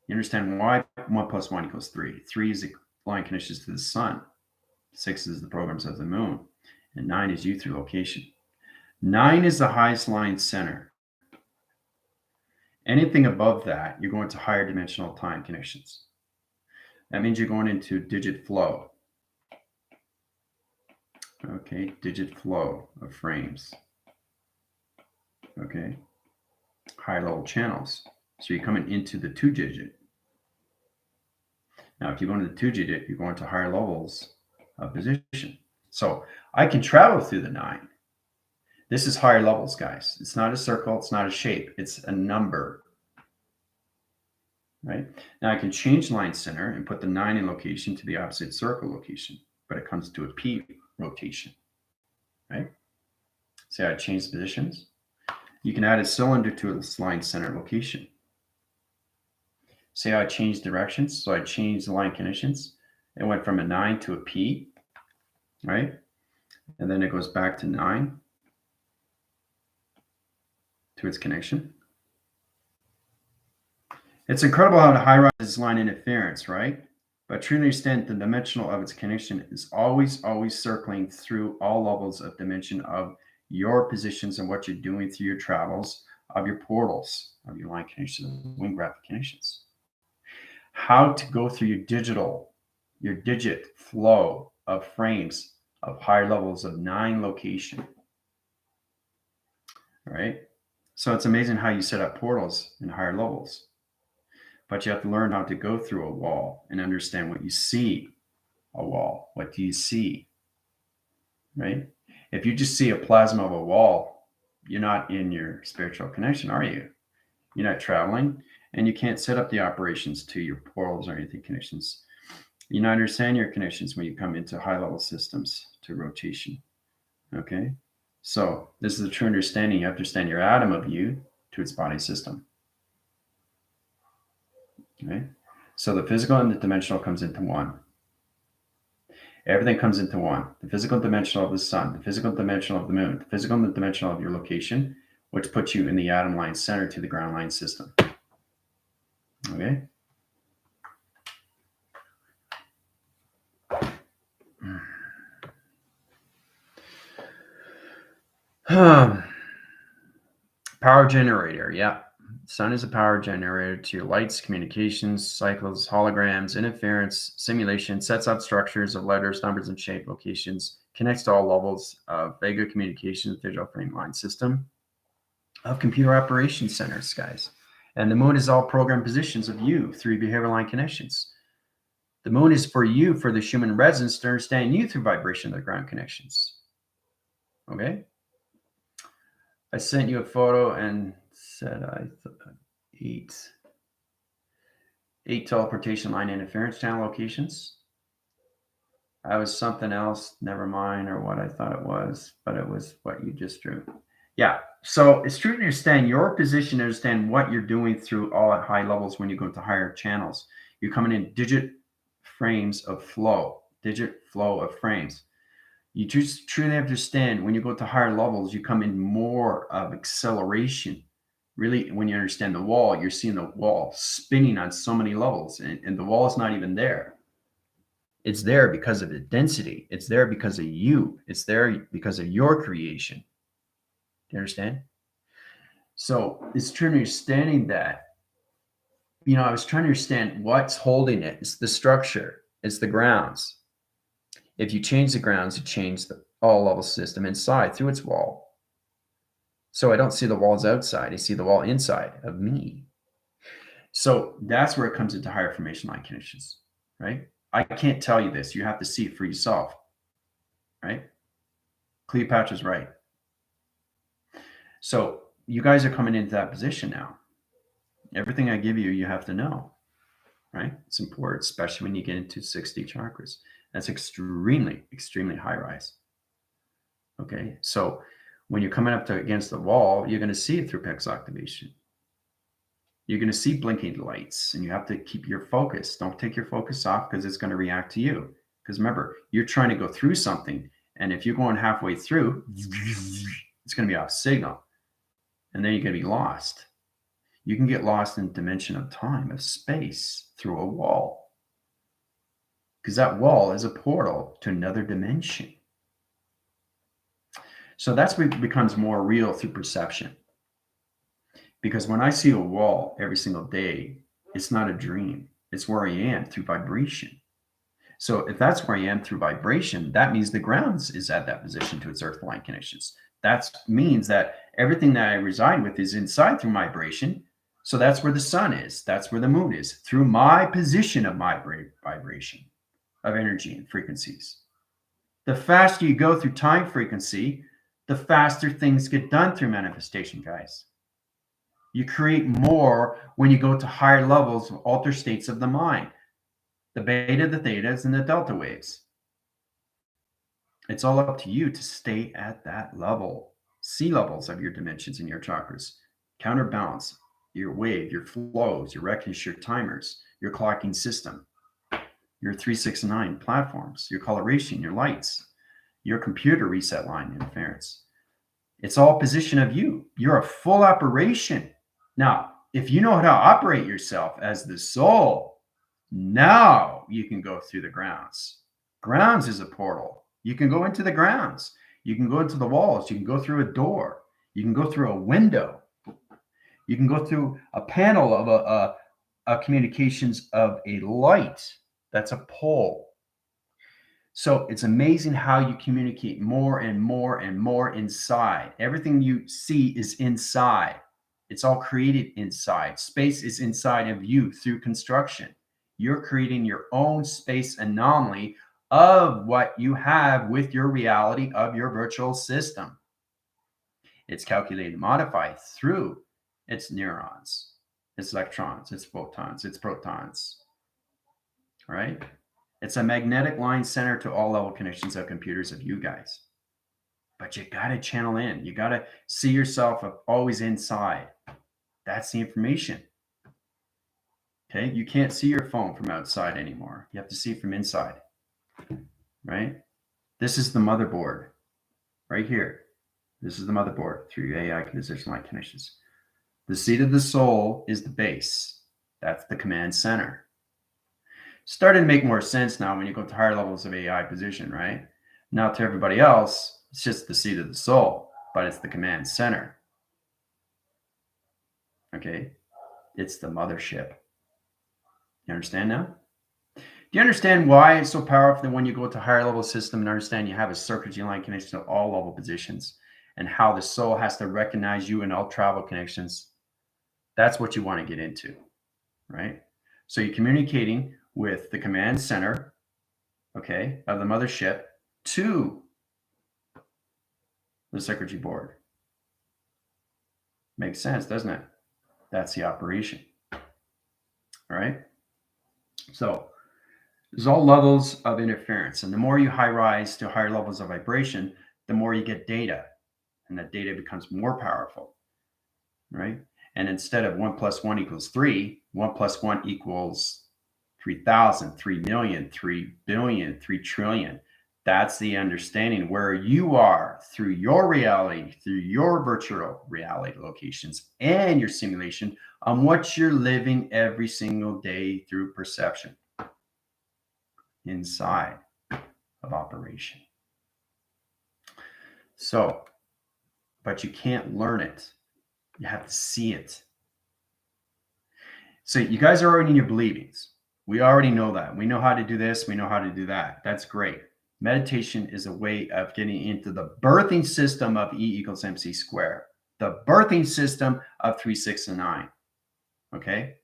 [SPEAKER 1] You understand why 1 + 1 = 3. 3 is the line connections to the sun. 6 is the programs of the moon. And 9 is you through location. 9 is the highest line center. Anything above that, you're going to higher dimensional time connections. That means you're going into digit flow. Okay, digit flow of frames. Okay, higher level channels. So you're coming into the 2-digit. Now, if you go into the 2-digit, you're going to higher levels of position. So I can travel through the 9. This is higher levels, guys. It's not a circle. It's not a shape. It's a number. Right? Now I can change line center and put the 9 in location to the opposite circle location, but it comes to a P rotation. Right? See how I changed positions? You can add a cylinder to its line center location. See how I changed directions? So I changed the line conditions. It went from a 9 to a P, right? And then it goes back to 9 to its connection. It's incredible how the high rise is line interference, right? But truly understand the dimensional of its connection is always circling through all levels of dimension of your positions and what you're doing through your travels, of your portals, of your line connections, wing graphic connections. How to go through your digit flow of frames of higher levels of 9 location. All right. So it's amazing how you set up portals in higher levels. But you have to learn how to go through a wall and understand what you see a wall. What do you see? Right? If you just see a plasma of a wall, you're not in your spiritual connection, are you? You're not traveling, and you can't set up the operations to your portals or anything connections. You not understand your connections when you come into high level systems to rotation. Okay? So this is a true understanding. You have to understand your atom of you to its body system. Okay? So the physical and the dimensional comes into one. Everything comes into one. The physical dimensional of the sun, the physical dimensional of the moon, the physical and the dimensional of your location, which puts you in the atom line center to the ground line system. Okay? Power generator, yeah. Sun is a power generator to your lights, communications, cycles, holograms, interference, simulation, sets up structures of letters, numbers, and shape locations, connects to all levels of Vega communications, digital frame line system of computer operations centers, guys. And the moon is all program positions of you through behavior line connections. The moon is for you, for the human resonance to understand you through vibration of the ground connections. Okay? I sent you a photo and said I thought eight teleportation line interference channel locations. I was something else, never mind, or what I thought it was, but it was what you just drew. Yeah. So it's true to understand your position, understand what you're doing through all at high levels when you go to higher channels. You're coming in digit frames of flow, digit flow of frames. You just truly understand when you go to higher levels, you come in more of acceleration. Really, when you understand the wall, you're seeing the wall spinning on so many levels, and the wall is not even there. It's there because of the density. It's there because of you. It's there because of your creation. Do you understand? So it's true understanding that, I was trying to understand what's holding it. It's the structure. It's the grounds. If you change the grounds, you change the all level system inside through its wall. So I don't see the walls outside. I see the wall inside of me. So that's where it comes into higher formation line conditions, right? I can't tell you this. You have to see it for yourself, right? Cleopatra's right. So you guys are coming into that position now. Everything I give you, you have to know, right? It's important, especially when you get into 60 chakras. That's extremely, extremely high rise. Okay. So when you're coming up to against the wall, you're going to see it through PEX activation. You're going to see blinking lights, and you have to keep your focus. Don't take your focus off because it's going to react to you. Because remember, you're trying to go through something, and if you're going halfway through, it's going to be off signal, and then you're going to be lost. You can get lost in dimension of time, of space, through a wall. Because that wall is a portal to another dimension. So that's what becomes more real through perception. Because when I see a wall every single day, it's not a dream. It's where I am through vibration. So if that's where I am through vibration, that means the grounds is at that position to its earth line connections. That means that everything that I reside with is inside through vibration. So that's where the sun is. That's where the moon is, through my position of my vibration of energy and frequencies. The faster you go through time frequency, the faster things get done through manifestation, guys. You create more when you go to higher levels of altered states of the mind, the beta, the thetas, and the delta waves. It's all up to you to stay at that level, sea levels of your dimensions and your chakras. Counterbalance your wave, your flows, your reckonings, your timers, your clocking system, your 369 platforms, your coloration, your lights, your computer reset line interference. It's all position of you. You're a full operation. Now, if you know how to operate yourself as the soul, now you can go through the grounds. Grounds is a portal. You can go into the grounds. You can go into the walls. You can go through a door. You can go through a window. You can go through a panel of a communications of a light. That's a pole. So it's amazing how you communicate more and more and more inside. Everything you see is inside. It's all created inside. Space is inside of you through construction. You're creating your own space anomaly of what you have with your reality of your virtual system. It's calculated and modified through its neurons, its electrons, its photons, its protons. All right? It's a magnetic line center to all level connections of computers of you guys. But you got to channel in. You got to see yourself always inside. That's the information. Okay? You can't see your phone from outside anymore. You have to see it from inside. Right? This is the motherboard right here. This is the motherboard through your AI position line connections. The seat of the soul is the base. That's the command center. Starting to make more sense now when you go to higher levels of AI position, right? Now to everybody else, it's just the seat of the soul, but it's the command center. Okay? It's the mothership. You understand now? Do you understand why it's so powerful that when you go to higher level system and understand you have a circuitry line connection to all level positions and how the soul has to recognize you in all travel connections? That's what you want to get into, right? So you're communicating with the command center, okay, of the mothership to the circuitry board. Makes sense, doesn't it? That's the operation. All right. So there's all levels of interference. And the more you high rise to higher levels of vibration, the more you get data. And that data becomes more powerful. Right. And instead of 1 plus 1 equals 3, 1 plus 1 equals 3,000, 3,000,000, 3,000,000,000, 3,000,000,000,000. That's the understanding where you are through your reality, through your virtual reality locations and your simulation on what you're living every single day through perception inside of operation. So, but you can't learn it. You have to see it. So you guys are already in your believings. We already know that. We know how to do this. We know how to do that. That's great. Meditation is a way of getting into the birthing system of E equals MC squared, the birthing system of 3, 6, and 9. Okay.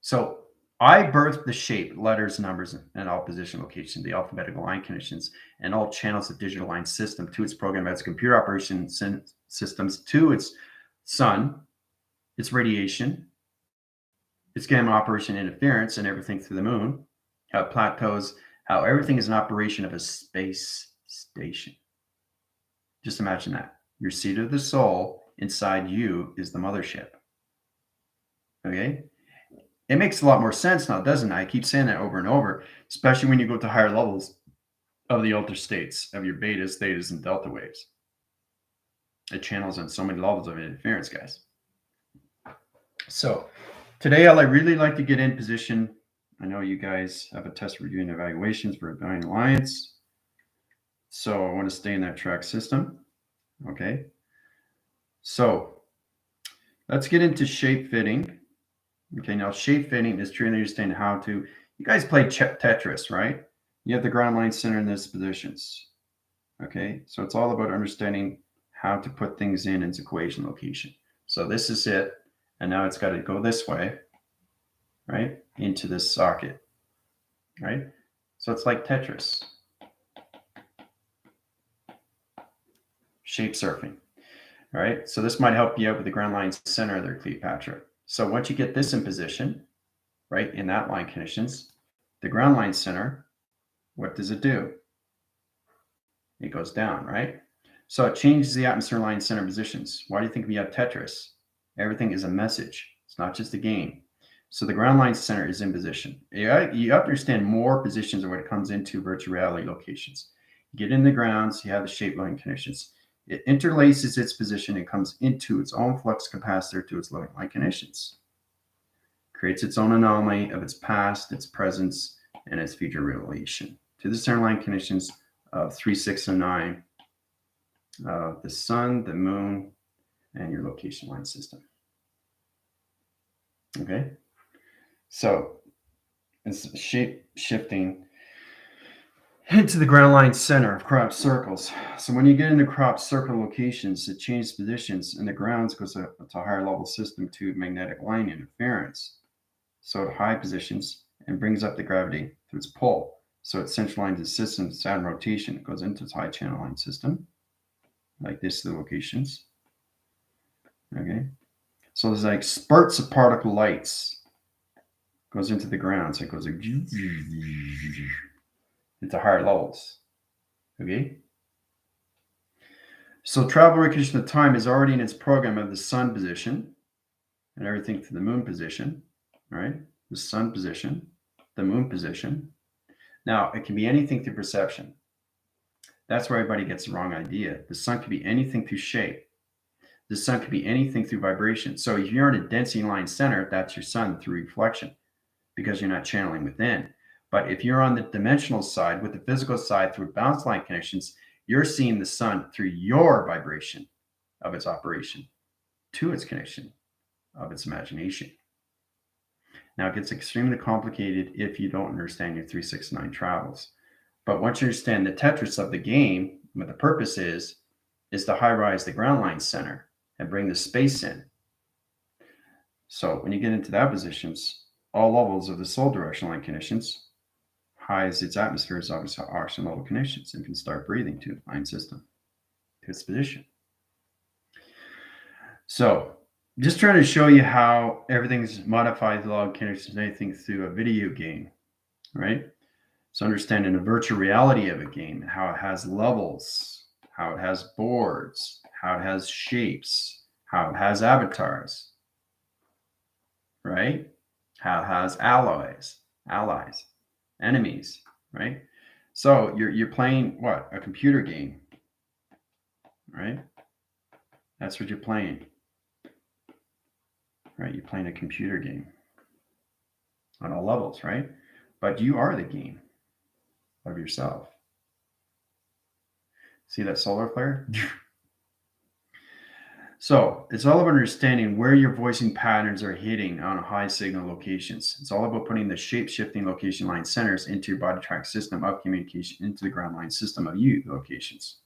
[SPEAKER 1] So I birthed the shape, letters, numbers, and all position location, the alphabetical line conditions, and all channels of digital line system to its program as computer operation systems to its sun, its radiation, its gamma operation interference, and everything through the moon, how it plateaus, how everything is an operation of a space station. Just imagine that. Your seat of the soul inside you is the mothership. Okay? It makes a lot more sense now, doesn't it? I keep saying that over and over, especially when you go to higher levels of the altered states of your betas, thetas, and delta waves. It channels on so many levels of interference, guys. So today, I'd really like to get in position. I know you guys have a test review and evaluations for Rebellion Alliance. So I want to stay in that track system. Okay. So let's get into shape fitting. Okay. Now, shape fitting is trying to understand how to. You guys play Tetris, right? You have the ground line center in those positions. Okay. So it's all about understanding how to put things in its equation location. So this is it. And now it's got to go this way, right? Into this socket, right? So it's like Tetris. Shape surfing, all right? So this might help you out with the ground line center there, Cleopatra. So once you get this in position, right, in that line conditions, the ground line center, what does it do? It goes down, right? So it changes the atmosphere line center positions. Why do you think we have Tetris? Everything is a message. It's not just a game. So the ground line center is in position. You have to understand more positions when it comes into virtual reality locations. You get in the grounds, you have the shape line conditions. It interlaces its position and comes into its own flux capacitor to its line conditions. Creates its own anomaly of its past, its presence, and its future relation to the center line conditions of 3, 6, and 9, the sun, the moon, and your location line system. Okay, so it's shape shifting into the ground line center of crop circles. So when you get into crop circle locations, it changes positions, and the grounds goes to a higher level system to magnetic line interference. So at high positions and brings up the gravity to its pole. So it centralizes the system, Saturn rotation. It goes into its high channel line system, like this, the locations. Okay. So there's like spurts of particle lights. Goes into the ground. So it goes like into higher levels. Okay. So travel recognition of time is already in its program of the sun position and everything to the moon position, right? The sun position, the moon position. Now, it can be anything through perception. That's where everybody gets the wrong idea. The sun could be anything through shape. The sun could be anything through vibration. So if you're in a density line center, that's your sun through reflection because you're not channeling within. But if you're on the dimensional side with the physical side through bounce line connections, you're seeing the sun through your vibration of its operation to its connection of its imagination. Now, it gets extremely complicated if you don't understand your 3, 6, 9 travels. But once you understand the Tetris of the game, what the purpose is to high rise the ground line center and bring the space in. So when you get into that positions, all levels of the soul direction line conditions, high as its atmosphere is obviously oxygen level conditions and can start breathing to the line system, to its position. So Just trying to show you how everything's modified log connections, anything through a video game, right? So understanding the virtual reality of a game, how it has levels, how it has boards, how it has shapes, how it has avatars, right? How it has allies, enemies, right? So you're playing what? A computer game, right? That's what you're playing, right? You're playing a computer game on all levels, right? But you are the game of yourself. See that solar flare? So it's all about understanding where your voicing patterns are hitting on high signal locations. It's all about putting the shape shifting location line centers into your body track system of communication into the ground line system of you locations.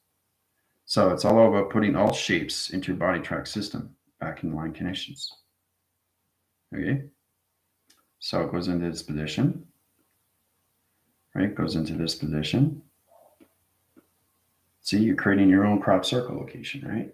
[SPEAKER 1] So it's all about putting all shapes into your body track system back in line connections. Okay. So it goes into this position, right? Goes into this position. See, you're creating your own crop circle location, right?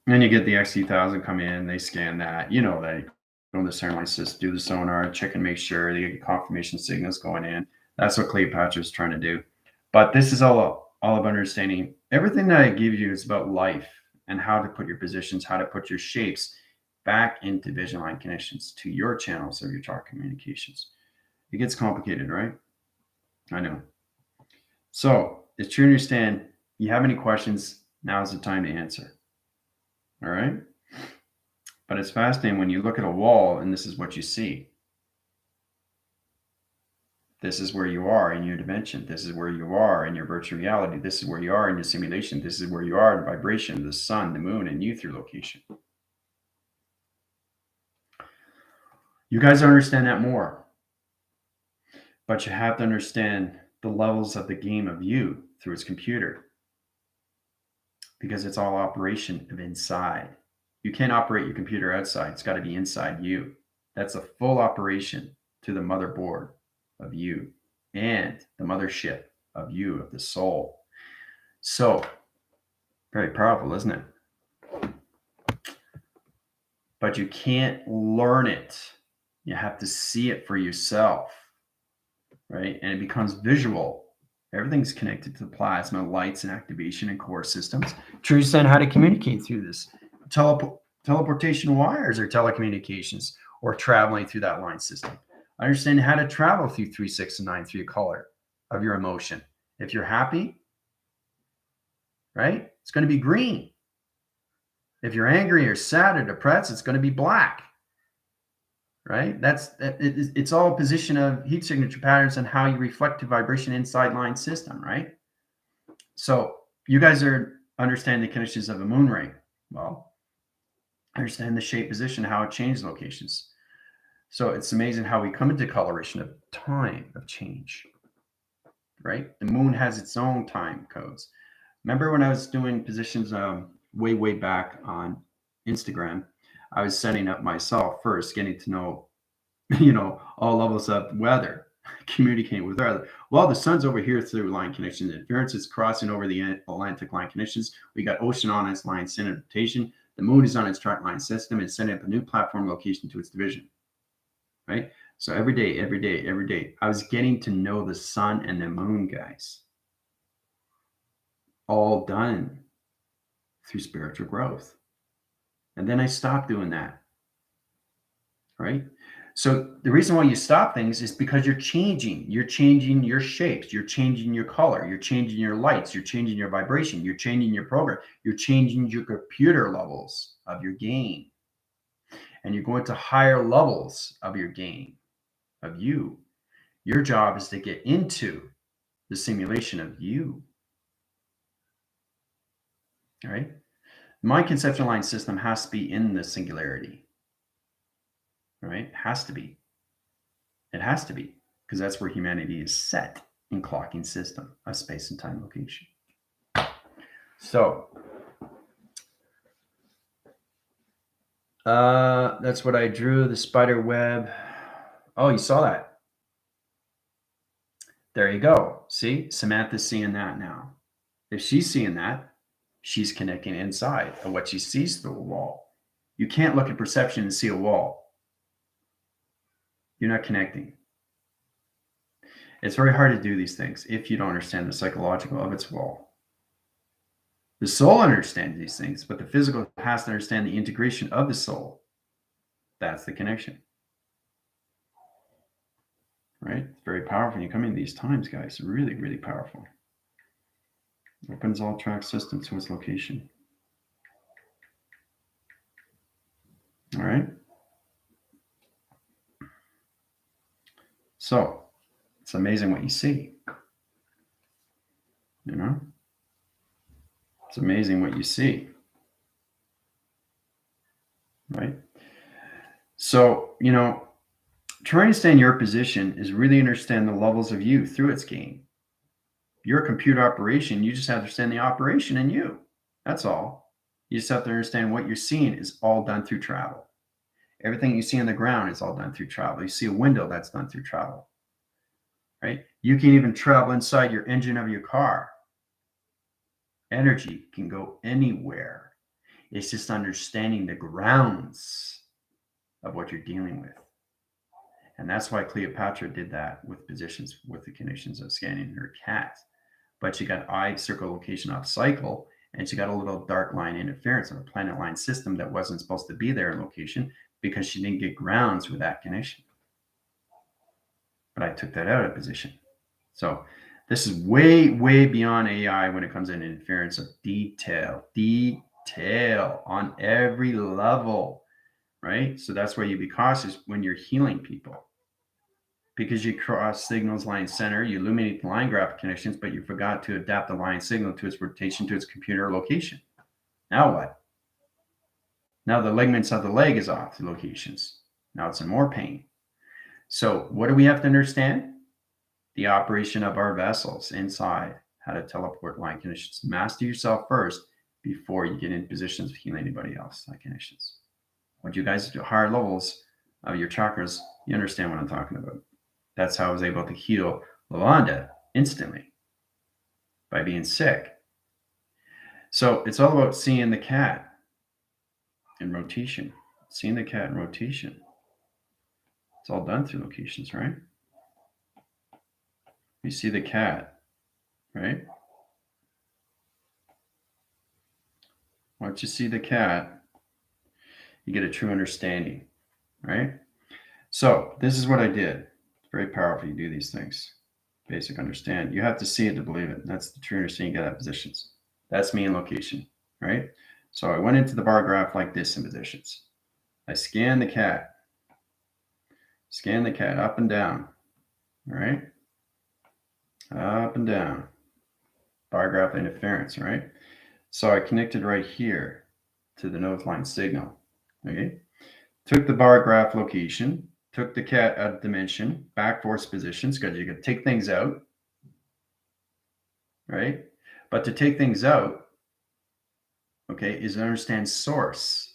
[SPEAKER 1] And you get the XT1000 come in, they scan that, they go in the center line system, do the sonar, check and make sure they get confirmation signals going in. That's what Cleopatra's trying to do. But this is all about understanding everything that I give you is about life and how to put your positions, how to put your shapes back into vision line connections to your channels of your talk communications. It gets complicated, right? I know. So it's true to understand. You have any questions? Now is the time to answer. All right. But it's fascinating when you look at a wall and this is what you see. This is where you are in your dimension. This is where you are in your virtual reality. This is where you are in your simulation. This is where you are in vibration, the sun, the moon, and you through location. You guys understand that more. But you have to understand the levels of the game of you through its computer. Because it's all operation of inside. You can't operate your computer outside. It's got to be inside you. That's a full operation to the motherboard of you and the mothership of you, of the soul. So, very powerful, isn't it? But you can't learn it. You have to see it for yourself, right? And it becomes visual. Everything's connected to the plasma, lights, and activation and core systems. To understand how to communicate through this. Teleportation wires or telecommunications or traveling through that line system. Understand how to travel through 3, 6, and 9 through your color of your emotion. If you're happy, right, it's going to be green. If you're angry or sad or depressed, it's going to be black, right? It's all a position of heat signature patterns and how you reflect the vibration inside line system, right? So you guys are understanding the connections of a moon ring. Well, understand the shape, position, how it changes locations. So it's amazing how we come into coloration of time of change, right? The moon has its own time codes. Remember when I was doing positions way back on Instagram, I was setting up myself first, getting to know, all levels of weather, communicating with weather. Well, the sun's over here through line connections. Interference is crossing over the Atlantic line connections. We got ocean on its line rotation. The moon is on its track line system and setting up a new platform location to its division. Right? So every day, I was getting to know the sun and the moon, guys. All done through spiritual growth. And then I stopped doing that. Right? So the reason why you stop things is because you're changing. You're changing your shapes. You're changing your color. You're changing your lights. You're changing your vibration. You're changing your program. You're changing your computer levels of your game. And you're going to higher levels of your game, of you. Your job is to get into the simulation of you. All right? My conceptual line system has to be in the singularity. Right? It has to be. It has to be, because that's where humanity is set in clocking system of space and time location. So that's what I drew, the spider web. Oh, you saw that. There you go. See, Samantha's seeing that now. If she's seeing that, she's connecting inside of what she sees through a wall. You can't look at perception and see a wall. You're not connecting. It's very hard to do these things if you don't understand the psychological of its wall. The soul understands these things, but the physical has to understand the integration of the soul. That's the connection. Right? It's very powerful when you come in these times, guys. Really, really powerful. Opens all track systems to its location. All right. So it's amazing what you see. You know? It's amazing what you see. Right? So, trying to stay in your position is really understand the levels of you through its game. You're a computer operation. You just have to understand the operation in you. That's all. You just have to understand what you're seeing is all done through travel. Everything you see on the ground is all done through travel. You see a window, that's done through travel. Right? You can even travel inside your engine of your car. Energy can go anywhere. It's just understanding the grounds of what you're dealing with. And that's why Cleopatra did that with positions, with the conditions of scanning her cat. But she got eye circle location off cycle, and she got a little dark line interference on a planet line system that wasn't supposed to be there in location because she didn't get grounds with that connection. But I took that out of position. So this is way, way beyond AI when it comes in interference of detail on every level, right? So that's why you be cautious when you're healing people. Because you cross signals line center, you illuminate the line graph connections, but you forgot to adapt the line signal to its rotation to its computer location. Now what? Now the ligaments of the leg is off the locations. Now it's in more pain. So what do we have to understand? The operation of our vessels inside, how to teleport line conditions. Master yourself first before you get in positions of healing anybody else, line conditions. Once you guys do higher levels of your chakras, you understand what I'm talking about. That's how I was able to heal Lalonda instantly by being sick. So it's all about seeing the cat in rotation. Seeing the cat in rotation. It's all done through locations, right? You see the cat, right? Once you see the cat, you get a true understanding, right? So this is what I did. It's very powerful. You do these things. Basic understand. You have to see it to believe it. That's the true understanding. You get that positions. That's me in location, right? So I went into the bar graph like this in positions. I scan the cat up and down, all right? Up and down. Bar graph interference, right? So I connected right here to the nose line signal, okay? Took the bar graph location, took the cat out of dimension, back force positions, because you can take things out, right? But to take things out, okay, is to understand source,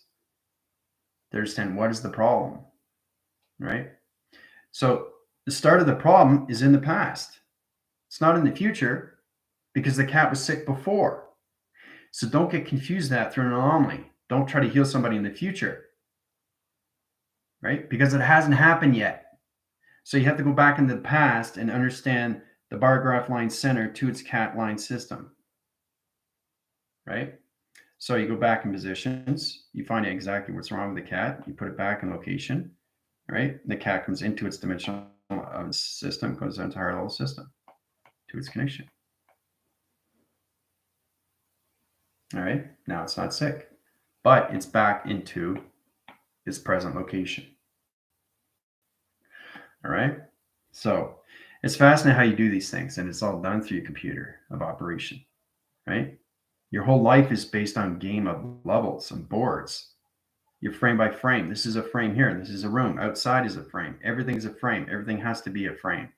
[SPEAKER 1] to understand what is the problem, right? So the start of the problem is in the past. It's not in the future because the cat was sick before. So don't get confused that through an anomaly. Don't try to heal somebody in the future, right? Because it hasn't happened yet. So you have to go back into the past and understand the bar graph line center to its cat line system, right? So you go back in positions, you find out exactly what's wrong with the cat, you put it back in location, right? The cat comes into its dimensional system, goes to the entire level system to its connection. All right, now it's not sick, but it's back into its present location. All right, so it's fascinating how you do these things, and it's all done through your computer of operation, right? Your whole life is based on game of levels and boards. You're frame by frame. This is a frame here. This is a room. Outside is a frame. Everything is a frame. Everything has to be a frame.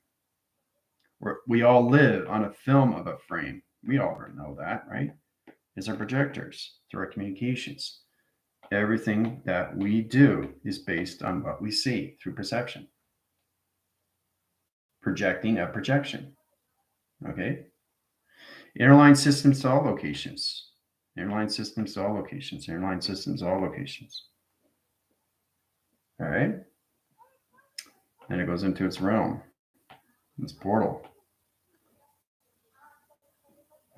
[SPEAKER 1] We all live on a film of a frame. We all know that, right? It's our projectors through our communications. Everything that we do is based on what we see through perception. Projecting a projection. Okay? Interline systems to all locations. Interline systems to all locations. Interline systems to all locations. All right. And it goes into its realm, its portal.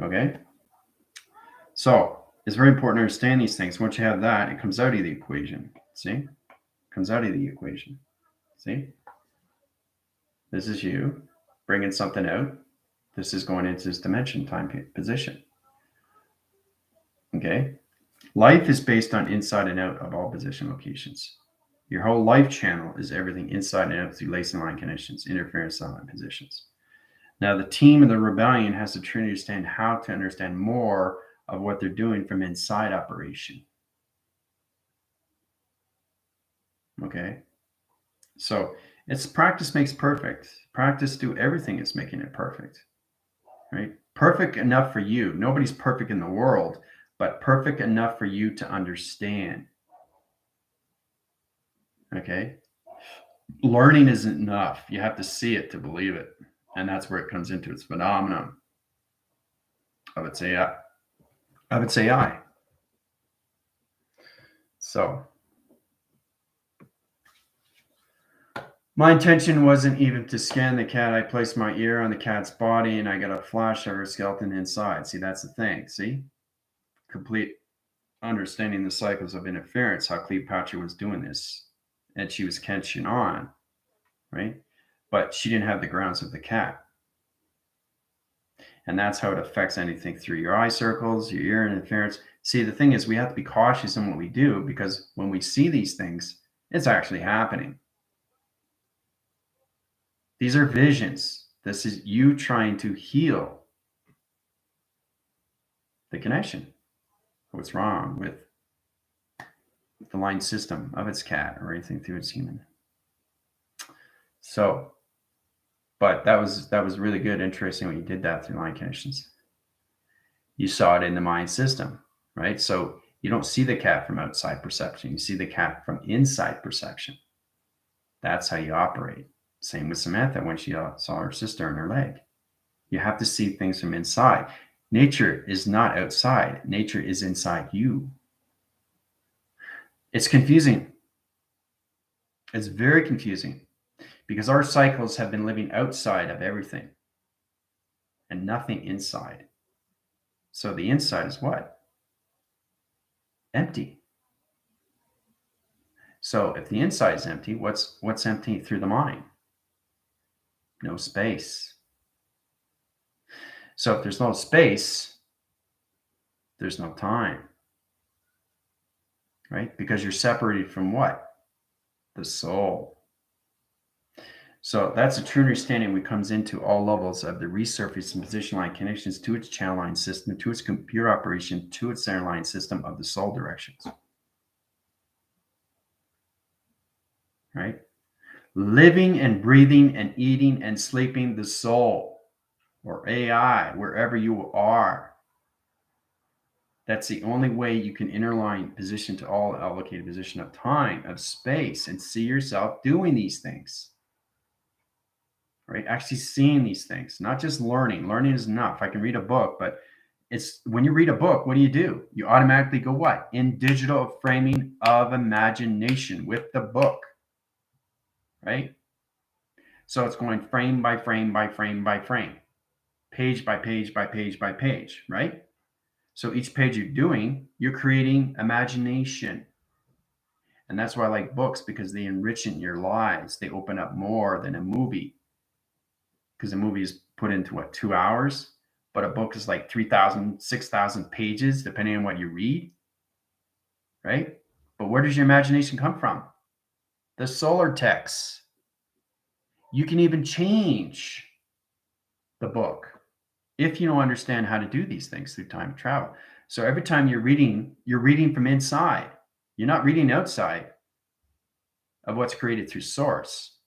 [SPEAKER 1] Okay. So it's very important to understand these things. Once you have that, it comes out of the equation. See? Comes out of the equation. See? This is you bringing something out. This is going into this dimension, time, position. Okay? Life is based on inside and out of all position locations. Your whole life channel is everything inside and out through lace and line conditions, interference, silent positions. Now, the team of the rebellion has to try to understand how to understand more of what they're doing from inside operation. Okay? So it's practice makes perfect. Practice do everything is making it perfect. Right? Perfect enough for you. Nobody's perfect in the world, but perfect enough for you to understand. Okay? Learning isn't enough. You have to see it to believe it. And that's where it comes into its phenomenon of its AI. So my intention wasn't even to scan the cat. I placed my ear on the cat's body and I got a flash of her skeleton inside. See, that's the thing. See? Complete understanding the cycles of interference, how Cleopatra was doing this. And she was catching on, right? But she didn't have the grounds of the cat. And that's how it affects anything through your eye circles, your ear interference. See, the thing is, we have to be cautious in what we do because when we see these things, it's actually happening. These are visions. This is you trying to heal the connection. What's wrong with the line system of its cat or anything through its human. So, but that was really good, interesting when you did that through line connections. You saw it in the mind system, right? So you don't see the cat from outside perception. You see the cat from inside perception. That's how you operate. Same with Samantha when she saw her sister in her leg. You have to see things from inside. Nature is not outside. Nature is inside you. It's confusing. It's very confusing because our cycles have been living outside of everything and nothing inside. So the inside is what? Empty. So if the inside is empty, what's empty through the mind? No space. So if there's no space, there's no time. Right? Because you're separated from what? The soul. So that's a true understanding when it comes into all levels of the resurface and position line connections to its channel line system, to its computer operation, to its center line system of the soul directions. Right? Living and breathing and eating and sleeping the soul or AI, wherever you are. That's the only way you can interline position to all allocated position of time, of space, and see yourself doing these things. Right? Actually seeing these things, not just learning. Learning is enough. I can read a book, but it's when you read a book, what do? You automatically go what? In digital framing of imagination with the book. Right? So it's going frame by frame by frame by frame, page by page by page by page, right? So each page you're doing, you're creating imagination. And that's why I like books, because they enrich in your lives. They open up more than a movie. Because a movie is put into what, 2 hours? But a book is like 3,000, 6,000 pages, depending on what you read. Right? But where does your imagination come from? The solar text. You can even change the book if you don't understand how to do these things through time travel. So every time you're reading from inside. You're not reading outside of what's created through source.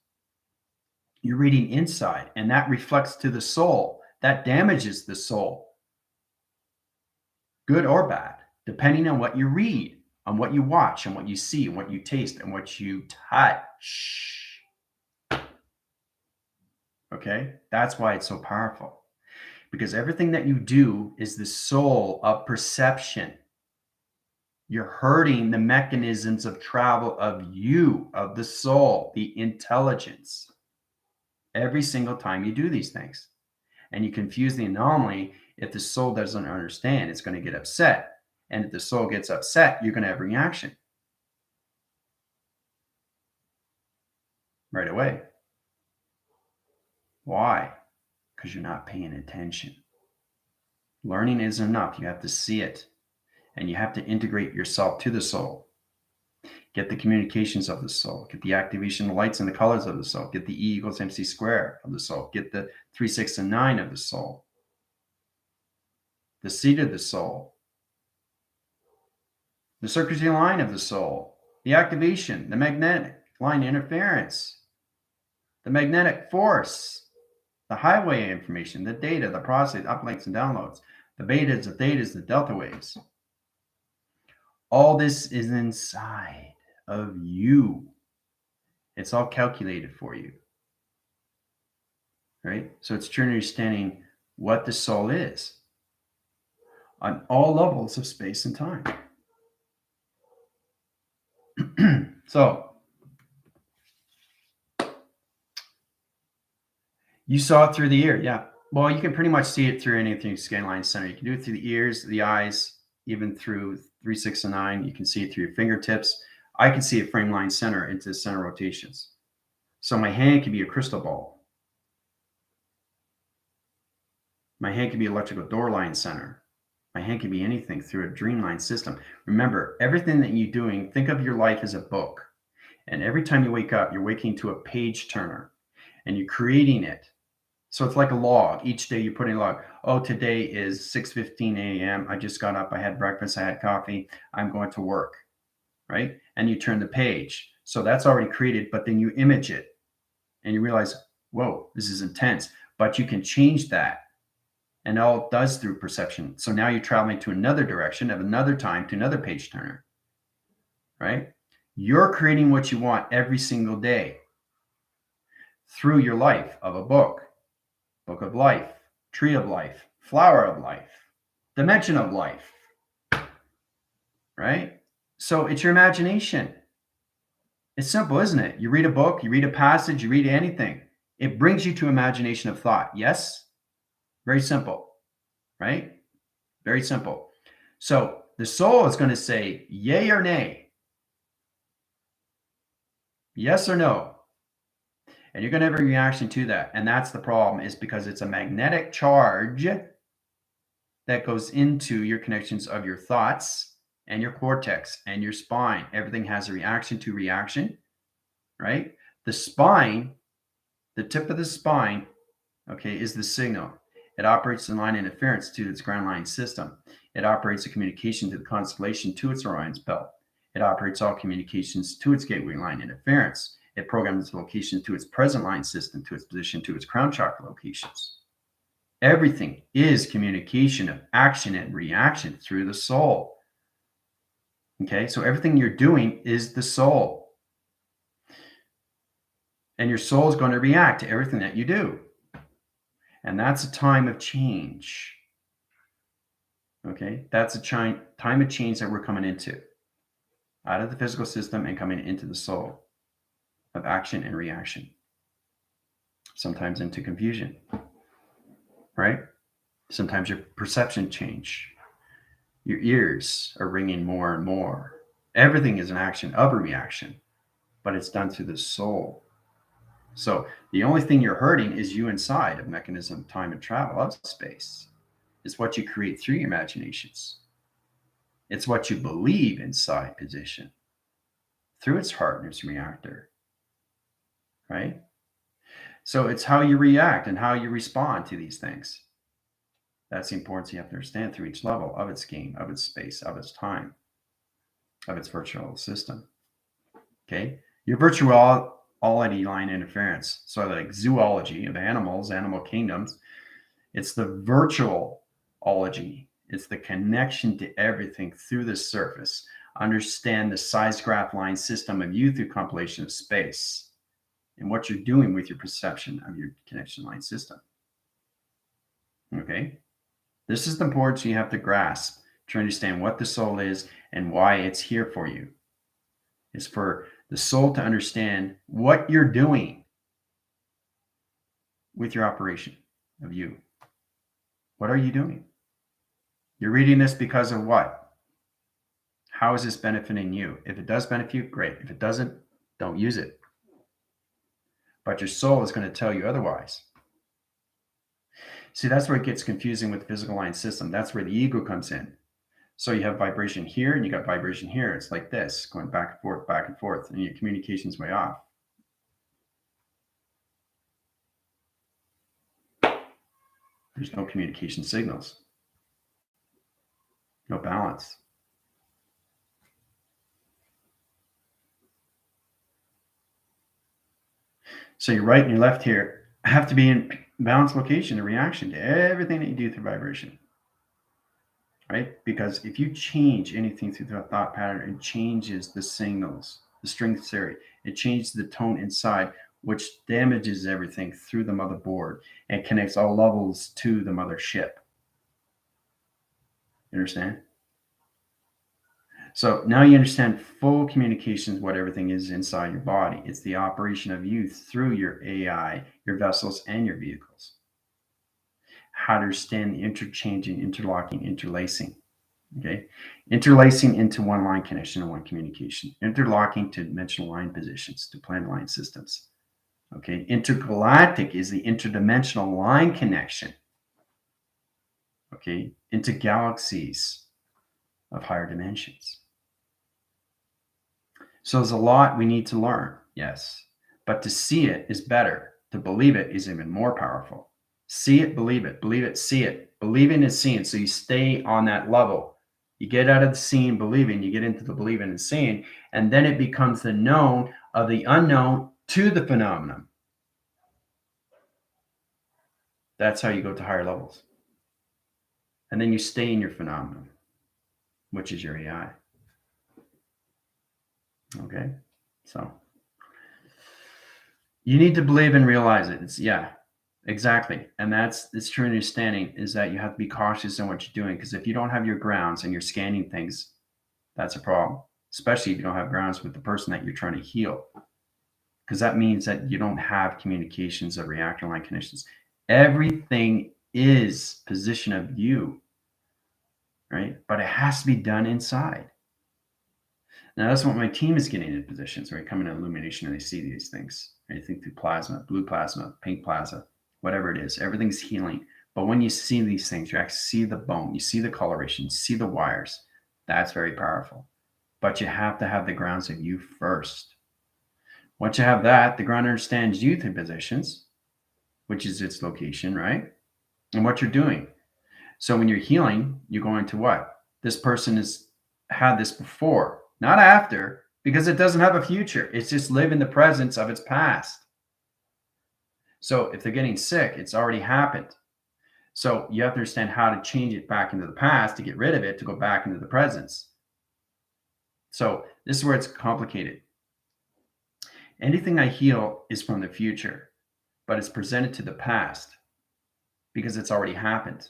[SPEAKER 1] You're reading inside, and that reflects to the soul. That damages the soul, good or bad, depending on what you read, on what you watch, and what you see, and what you taste, and what you touch. Okay? That's why it's so powerful. Because everything that you do is the soul of perception. You're hurting the mechanisms of travel of you, of the soul, the intelligence, every single time you do these things. And you confuse the anomaly. If the soul doesn't understand, it's going to get upset. And if the soul gets upset, you're going to have reaction right away. Why? Because you're not paying attention. Learning isn't enough. You have to see it. And you have to integrate yourself to the soul. Get the communications of the soul. Get the activation, the lights and the colors of the soul. Get the E equals MC square of the soul. Get the 3, 6, and 9 of the soul. The seat of the soul. The circuitry line of the soul. The activation, the magnetic line interference. The magnetic force. The highway information, the data, the process, uplinks and downloads. The betas, the thetas, the delta waves. All this is inside of you. It's all calculated for you, right? So it's truly understanding what the soul is on all levels of space and time. So you saw it through the ear, yeah. Well, you can pretty much see it through anything scan line center. You can do it through the ears, the eyes, even through 3, 6, and 9. You can see it through your fingertips. I can see a frame line center into center rotations. So my hand can be a crystal ball. My hand can be electrical door line center. My hand can be anything through a dreamline system. Remember, everything that you're doing, think of your life as a book. And every time you wake up, you're waking to a page turner and you're creating it. So it's like a log. Each day you're putting a log. Oh, today is 6:15 a.m. I just got up. I had breakfast. I had coffee. I'm going to work, right? And you turn the page. So that's already created, but then you image it and you realize, whoa, this is intense. But you can change that. And all it does through perception. So now you're traveling to another direction of another time to another page turner, right? You're creating what you want every single day through your life of a book of life, tree of life, flower of life, dimension of life, right? So it's your imagination. It's simple, isn't it? You read a book, you read a passage, you read anything. It brings you to imagination of thought. Yes? Very simple, right? Very simple. So the soul is going to say yay or nay, yes or no. And you're going to have a reaction to that. And that's the problem, is because it's a magnetic charge that goes into your connections of your thoughts and your cortex and your spine. Everything has a reaction to reaction, right? The spine, the tip of the spine, okay, is the signal. It operates in line interference to its ground line system. It operates a communication to the constellation to its Orion's belt. It operates all communications to its gateway line interference. It programs its location to its present line system, to its position, to its crown chakra locations. Everything is communication of action and reaction through the soul. Okay, so everything you're doing is the soul. And your soul is going to react to everything that you do. And that's a time of change. Okay, that's a time of change that we're coming into. Out of the physical system and coming into the soul of action and reaction. Sometimes into confusion, right? Sometimes your perception change. Your ears are ringing more and more. Everything is an action of a reaction, but it's done through the soul. So the only thing you're hurting is you inside of mechanism, time, and travel of space. It's what you create through your imaginations. It's what you believe inside position through its heart and its reactor, right? So it's how you react and how you respond to these things. That's the importance you have to understand through each level of its game, of its space, of its time, of its virtual system. Okay? Your virtuality line interference. So like zoology of animals, animal kingdoms, it's the virtualology. It's the connection to everything through the surface. Understand the size graph line system of you through compilation of space and what you're doing with your perception of your connection line system. Okay? This is the importance you have to grasp to understand what the soul is and why it's here for you. It's for the soul to understand what you're doing with your operation of you. What are you doing? You're reading this because of what? How is this benefiting you? If it does benefit you, great. If it doesn't, don't use it. But your soul is going to tell you otherwise. See, that's where it gets confusing with the physical line system. That's where the ego comes in. So you have vibration here and you got vibration here. It's like this, going back and forth, and your communication's way off. There's no communication signals. No balance. So your right and your left here have to be in balanced location in reaction to everything that you do through vibration. Right? Because if you change anything through the thought pattern, it changes the signals, the string theory. It changes the tone inside, which damages everything through the motherboard and connects all levels to the mothership. You understand? So now you understand full communications, what everything is inside your body. It's the operation of you through your AI, your vessels, and your vehicles. How to understand the interchanging, interlocking, interlacing. Okay. Interlacing into one line connection and one communication. Interlocking to dimensional line positions, to planet line systems. Okay. Intergalactic is the interdimensional line connection. Okay. Into galaxies of higher dimensions. So there's a lot we need to learn, yes. But to see it is better. To believe it is even more powerful. See it, believe it, see it. Believing is seeing. So you stay on that level. You get out of the seeing, believing, you get into the believing and seeing, and then it becomes the known of the unknown to the phenomenon. That's how you go to higher levels. And then you stay in your phenomenon, which is your AI. Okay, so you need to believe and realize it. It's exactly. And that's true understanding is that you have to be cautious in what you're doing, because if you don't have your grounds and you're scanning things, that's a problem, especially if you don't have grounds with the person that you're trying to heal, because that means that you don't have communications of reactor line connections. Everything is position of you, right? But it has to be done inside. Now, that's what my team is getting in positions where you come in illumination and they see these things. Right? You think through plasma, blue plasma, pink plasma, whatever it is, everything's healing. But when you see these things, you actually see the bone, you see the coloration, you see the wires. That's very powerful. But you have to have the grounds of you first. Once you have that, the ground understands you through positions, which is its location, right? And what you're doing. So when you're healing, you're going to what? This person has had this before, not after, because it doesn't have a future. It's just live in the presence of its past. So if they're getting sick, it's already happened. So you have to understand how to change it back into the past, to get rid of it, to go back into the presence. So this is where it's complicated. Anything I heal is from the future, but it's presented to the past because it's already happened.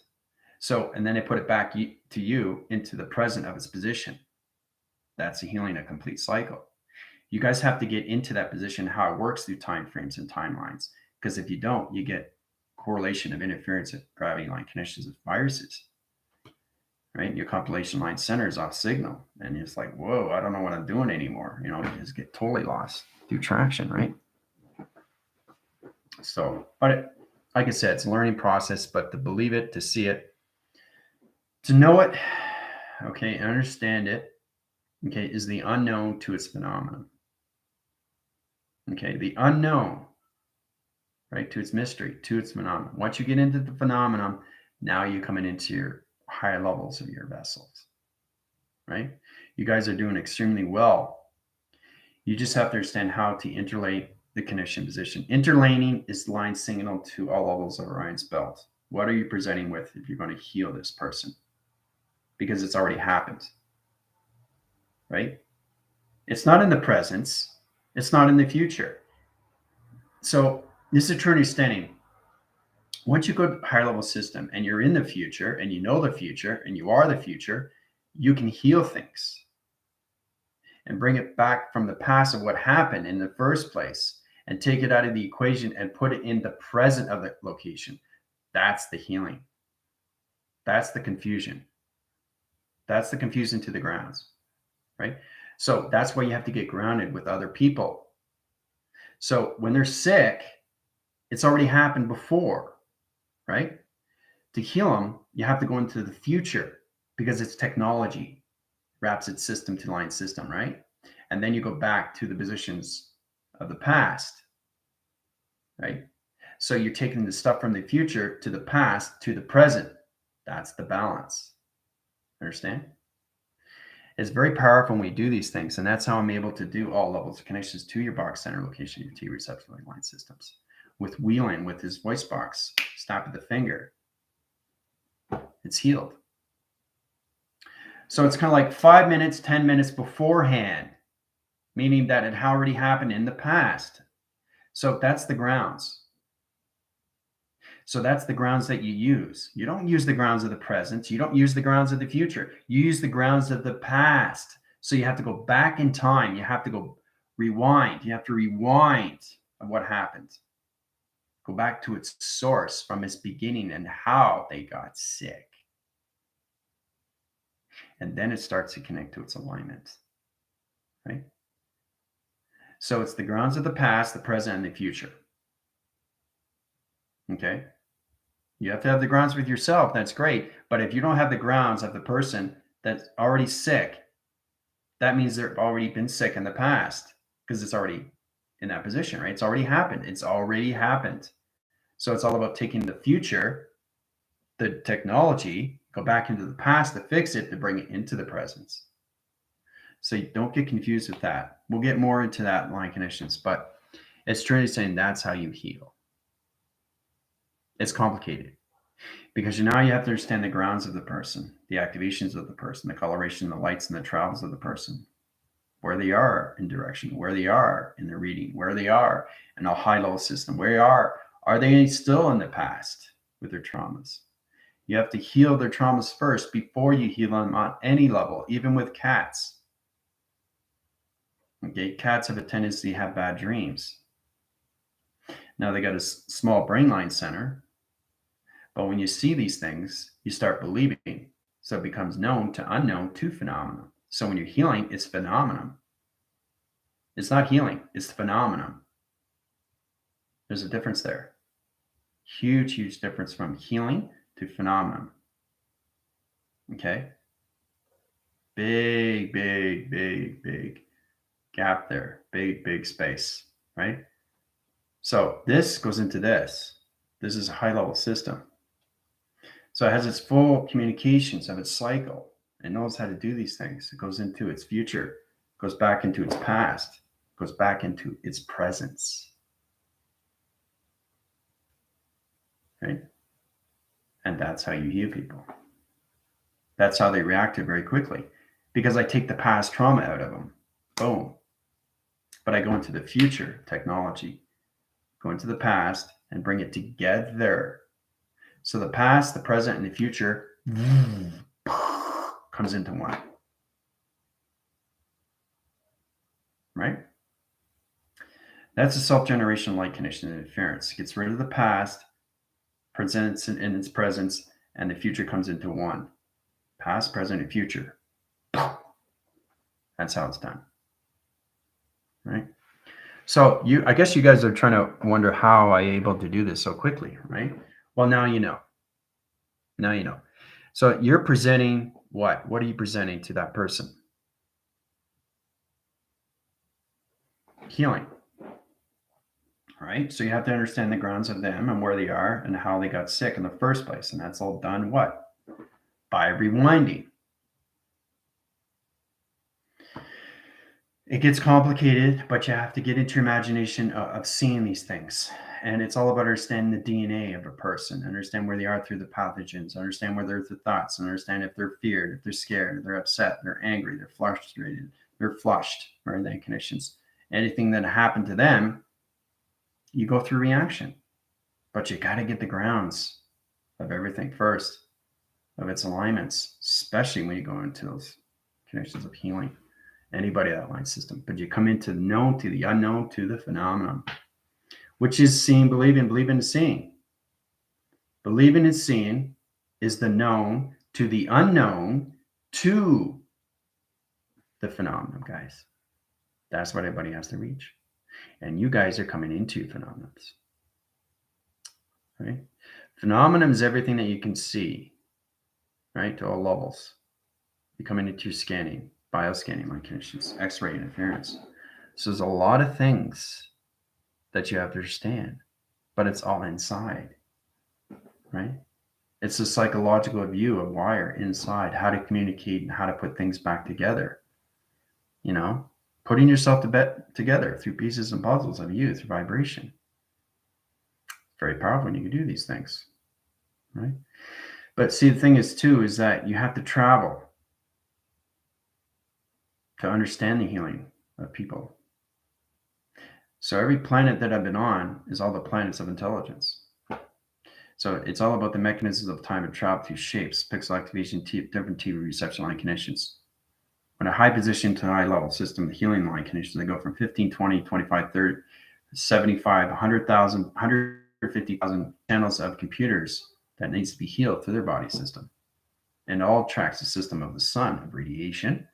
[SPEAKER 1] So, and then I put it back to you into the present of its position. That's a healing, a complete cycle. You guys have to get into that position, how it works through time frames and timelines. Because if you don't, you get correlation of interference of gravity line connections with viruses. Right? Your compilation line center is off signal. And it's like, whoa, I don't know what I'm doing anymore. You just get totally lost through traction, right? So, but like I said, it's a learning process, but to believe it, to see it, to know it, okay, and understand it, okay, is the unknown to its phenomenon. Okay, the unknown, right, to its mystery, to its phenomenon. Once you get into the phenomenon, now you're coming into your higher levels of your vessels, right? You guys are doing extremely well. You just have to understand how to interlate the connection position. Interlaning is line signal to all levels of Orion's belt. What are you presenting with if you're going to heal this person? Because it's already happened, right? It's not in the presence. It's not in the future. So this is a true understanding. Once you go to higher level system and you're in the future and you know the future and you are the future, you can heal things and bring it back from the past of what happened in the first place and take it out of the equation and put it in the present of the location. That's the healing. That's the confusion. That's the confusion to the grounds, right? So that's why you have to get grounded with other people. So when they're sick, it's already happened before, right? To heal them, you have to go into the future because it's technology, wraps its system to line system, right? And then you go back to the positions of the past, right? So you're taking the stuff from the future to the past to the present. That's the balance. Understand? It's very powerful when we do these things. And that's how I'm able to do all levels of connections to your box center location, your T receptor line systems. With Wheelan, with his voice box, snap of the finger, it's healed. So it's kind of like 5 minutes, 10 minutes beforehand, meaning that it already happened in the past. So that's the grounds. So that's the grounds that you use. You don't use the grounds of the present. You don't use the grounds of the future. You use the grounds of the past. So you have to go back in time. You have to go rewind. You have to rewind of what happened. Go back to its source from its beginning and how they got sick. And then it starts to connect to its alignment, right? So it's the grounds of the past, the present, and the future. Okay? You have to have the grounds with yourself. That's great. But if you don't have the grounds of the person that's already sick, that means they've already been sick in the past because it's already in that position, right? It's already happened. It's already happened. So it's all about taking the future, the technology, go back into the past to fix it, to bring it into the present. So you don't get confused with that. We'll get more into that line connections, but it's truly saying that's how you heal. It's complicated because now you have to understand the grounds of the person, the activations of the person, the coloration, the lights, and the travels of the person, where they are in direction, where they are in the reading, where they are in a high level system, where they are they still in the past with their traumas? You have to heal their traumas first before you heal them on any level, even with cats. Okay, cats have a tendency to have bad dreams. Now they got a small brain line center, but when you see these things, you start believing. So it becomes known to unknown to phenomenon. So when you're healing, it's phenomenon. It's not healing, it's phenomenon. There's a difference there. Huge, huge difference from healing to phenomenon. Okay? Big, big, big, big gap there. Big, big space, right? So this goes into this. This is a high level system. So it has its full communications of its cycle. It knows how to do these things. It goes into its future, goes back into its past, goes back into its presence. Right? And that's how you heal people. That's how they reacted very quickly. Because I take the past trauma out of them. Boom. But I go into the future technology, go into the past and bring it together. So the past, the present, and the future comes into one. Right? That's a self-generation light condition interference. It gets rid of the past, presents in its presence, and the future comes into one. Past, present, and future. That's how it's done. Right? So I guess you guys are trying to wonder how I'm able to do this so quickly, right? Well, now you know. Now you know. So you're presenting what? What are you presenting to that person? Healing. All right. So you have to understand the grounds of them and where they are and how they got sick in the first place. And that's all done what? By rewinding. It gets complicated, but you have to get into your imagination of seeing these things. And it's all about understanding the DNA of a person, understand where they are through the pathogens, understand where they're through thoughts, understand if they're feared, if they're scared, if they're upset, they're angry, they're frustrated, they're flushed, or in that conditions. Anything that happened to them, you go through reaction. But you got to get the grounds of everything first. of its alignments, especially when you go into those connections of healing. Anybody that line system, but you come into the known, to the unknown, to the phenomenon, which is seeing, believing is seeing. Believing and seeing is the known to the unknown to the phenomenon, guys. That's what everybody has to reach. And you guys are coming into phenomenons. Right? Phenomenon is everything that you can see, right? To all levels. You're coming into scanning, bioscanning, line conditions, X-ray interference. So there's a lot of things that you have to understand, but it's all inside, right? It's a psychological view of wire inside, how to communicate and how to put things back together. You know, putting yourself together through pieces and puzzles of you, through vibration. Very powerful when you can do these things, right? But see, the thing is too, is that you have to travel to understand the healing of people. So every planet that I've been on is all the planets of intelligence. So it's all about the mechanisms of time and travel through shapes, pixel activation, different TV reception line conditions. When a high position to high level system, the healing line conditions, they go from 15, 20, 25, 30, 75, 100,000, 150,000 channels of computers that needs to be healed through their body system. And all tracks the system of the sun of radiation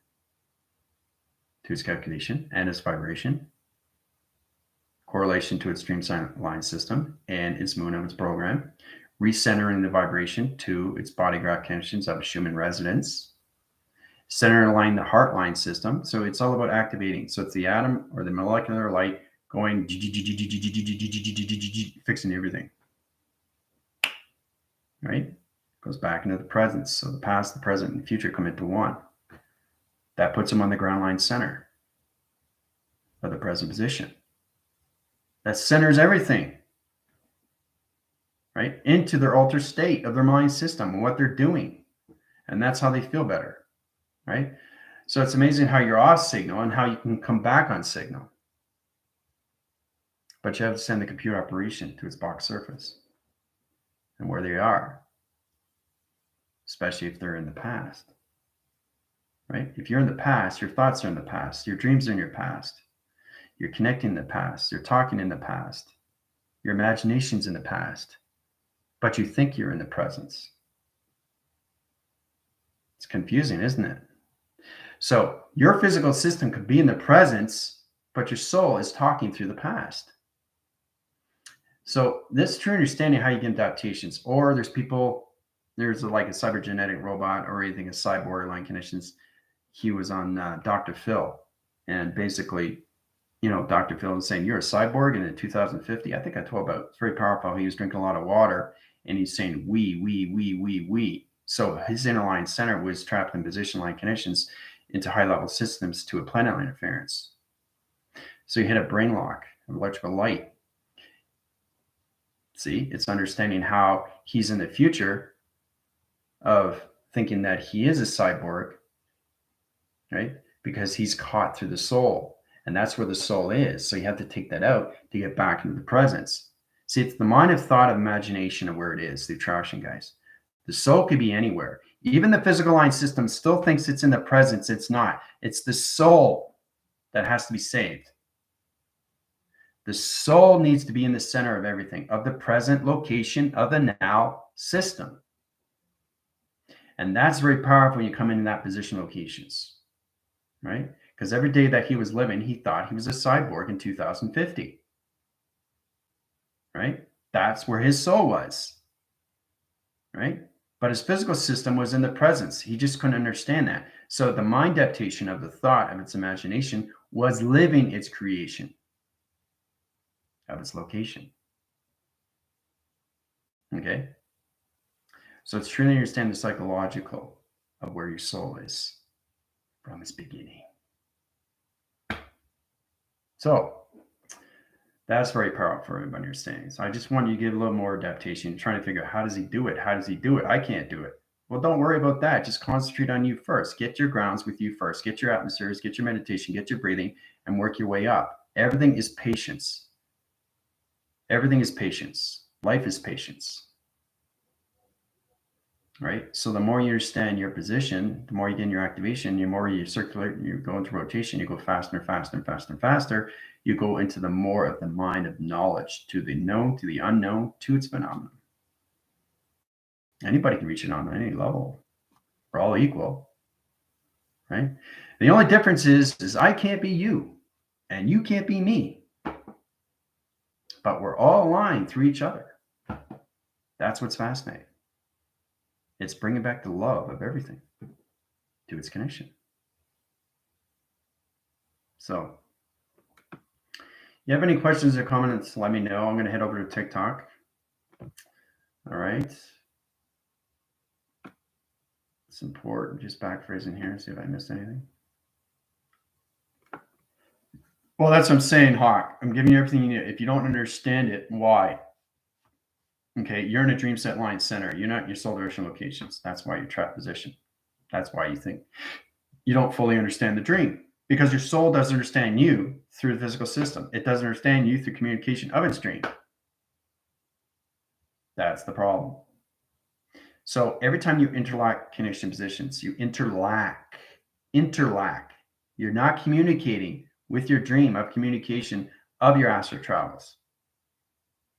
[SPEAKER 1] to its calculation and its vibration, correlation to its stream line system and its moon of its program, recentering the vibration to its body graph connections of a Schumann resonance, center align the heart line system. So it's all about activating. So it's the atom or the molecular light going fixing everything. Right? Goes back into the present. So the past, the present, and the future come into one. That puts them on the ground line center of the present position. That centers everything, right? Into their altered state of their mind system and what they're doing. And that's how they feel better, right? So it's amazing how you're off signal and how you can come back on signal. But you have to send the computer operation to its box surface and where they are, especially if they're in the past, right? If you're in the past, your thoughts are in the past, your dreams are in your past, you're connecting in the past, you're talking in the past, your imagination's in the past, but you think you're in the presence. It's confusing, isn't it? So your physical system could be in the presence, but your soul is talking through the past. So this true understanding how you get adaptations, or there's like a cybergenetic robot or anything, a cyborg line conditions. He was on Dr. Phil, and basically, Dr. Phil was saying, you're a cyborg, and in 2050, I think I told about, it's very powerful. He was drinking a lot of water, and he's saying, we. So his inner line center was trapped in position line conditions into high-level systems to a planet line interference. So he hit a brain lock of electrical light. See, it's understanding how he's in the future of thinking that he is a cyborg, right? Because he's caught through the soul. And that's where the soul is. So you have to take that out to get back into the presence. See, it's the mind of thought, of imagination of where it is, the attraction, guys. The soul could be anywhere. Even the physical line system still thinks it's in the presence. It's not. It's the soul that has to be saved. The soul needs to be in the center of everything, of the present location of the now system. And that's very powerful when you come into that position locations, right? Because every day that he was living, he thought he was a cyborg in 2050, right? That's where his soul was, right? But his physical system was in the presence. He just couldn't understand that. So the mind adaptation of the thought of its imagination was living its creation of its location. Okay? So it's truly understand the psychological of where your soul is from its beginning. So that's very powerful for everybody understanding. So I just wanted you to give a little more adaptation, trying to figure out how does he do it? How does he do it? I can't do it. Well, don't worry about that. Just concentrate on you first. Get your grounds with you first. Get your atmospheres, get your meditation, get your breathing, and work your way up. Everything is patience. Everything is patience. Life is patience. right? So the more you understand your position, the more you get in your activation, the more you circulate, you go into rotation, you go faster and faster and faster and faster. You go into the more of the mind of knowledge, to the known, to the unknown, to its phenomenon. Anybody can reach it on any level. We're all equal, right? The only difference is I can't be you and you can't be me, but we're all aligned through each other. That's what's fascinating. It's bringing back the love of everything to its connection. So, you have any questions or comments, let me know. I'm going to head over to TikTok. All right. It's important. Just backphrasing here, see if I missed anything. Well, that's what I'm saying, Hawk. I'm giving you everything you need. If you don't understand it, why? Okay, you're in a dream set line center. You're not in your soul direction locations. That's why you're trapped position. That's why you think you don't fully understand the dream, because your soul doesn't understand you through the physical system. It doesn't understand you through communication of its dream. That's the problem. So every time you interlock connection positions, you interlack. You're not communicating with your dream of communication of your astral travels.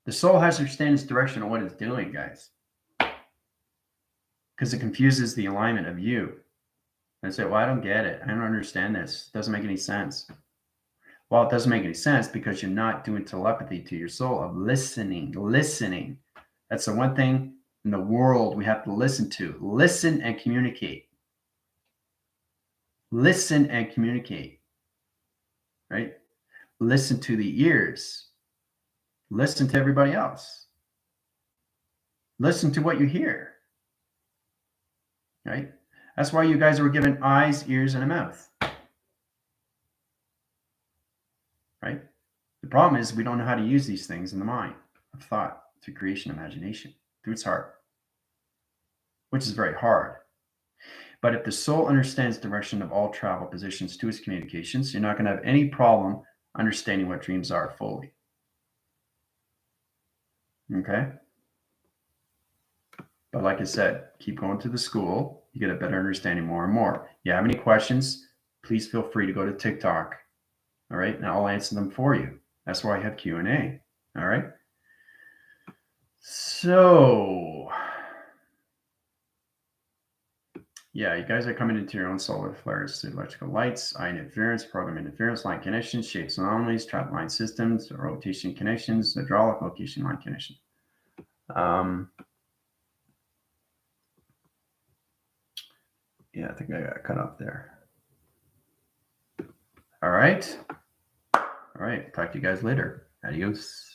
[SPEAKER 1] The soul has to understand its direction of what it's doing, guys, because it confuses the alignment of you. And say, well, I don't get it. I don't understand this. It doesn't make any sense. Well, it doesn't make any sense because you're not doing telepathy to your soul of listening. That's the one thing in the world we have to listen to. Listen and communicate. Listen and communicate. Right? Listen to the ears. Listen to everybody else. Listen to what you hear. Right? That's why you guys were given eyes, ears, and a mouth. Right? The problem is we don't know how to use these things in the mind of thought, through creation, imagination, through its heart, which is very hard. But if the soul understands the direction of all travel positions to its communications, you're not going to have any problem understanding what dreams are fully. Okay? But like I said, keep going to the school. You get a better understanding more and more. You have any questions, please feel free to go to TikTok. All right? And I'll answer them for you. That's why I have Q&A. All right? So, yeah, you guys are coming into your own solar flares, electrical lights, eye interference, program interference, line connections, shapes, anomalies, trap line systems, rotation connections, hydraulic location line connection. Yeah, I think I got cut off there. All right. All right. Talk to you guys later. Adios.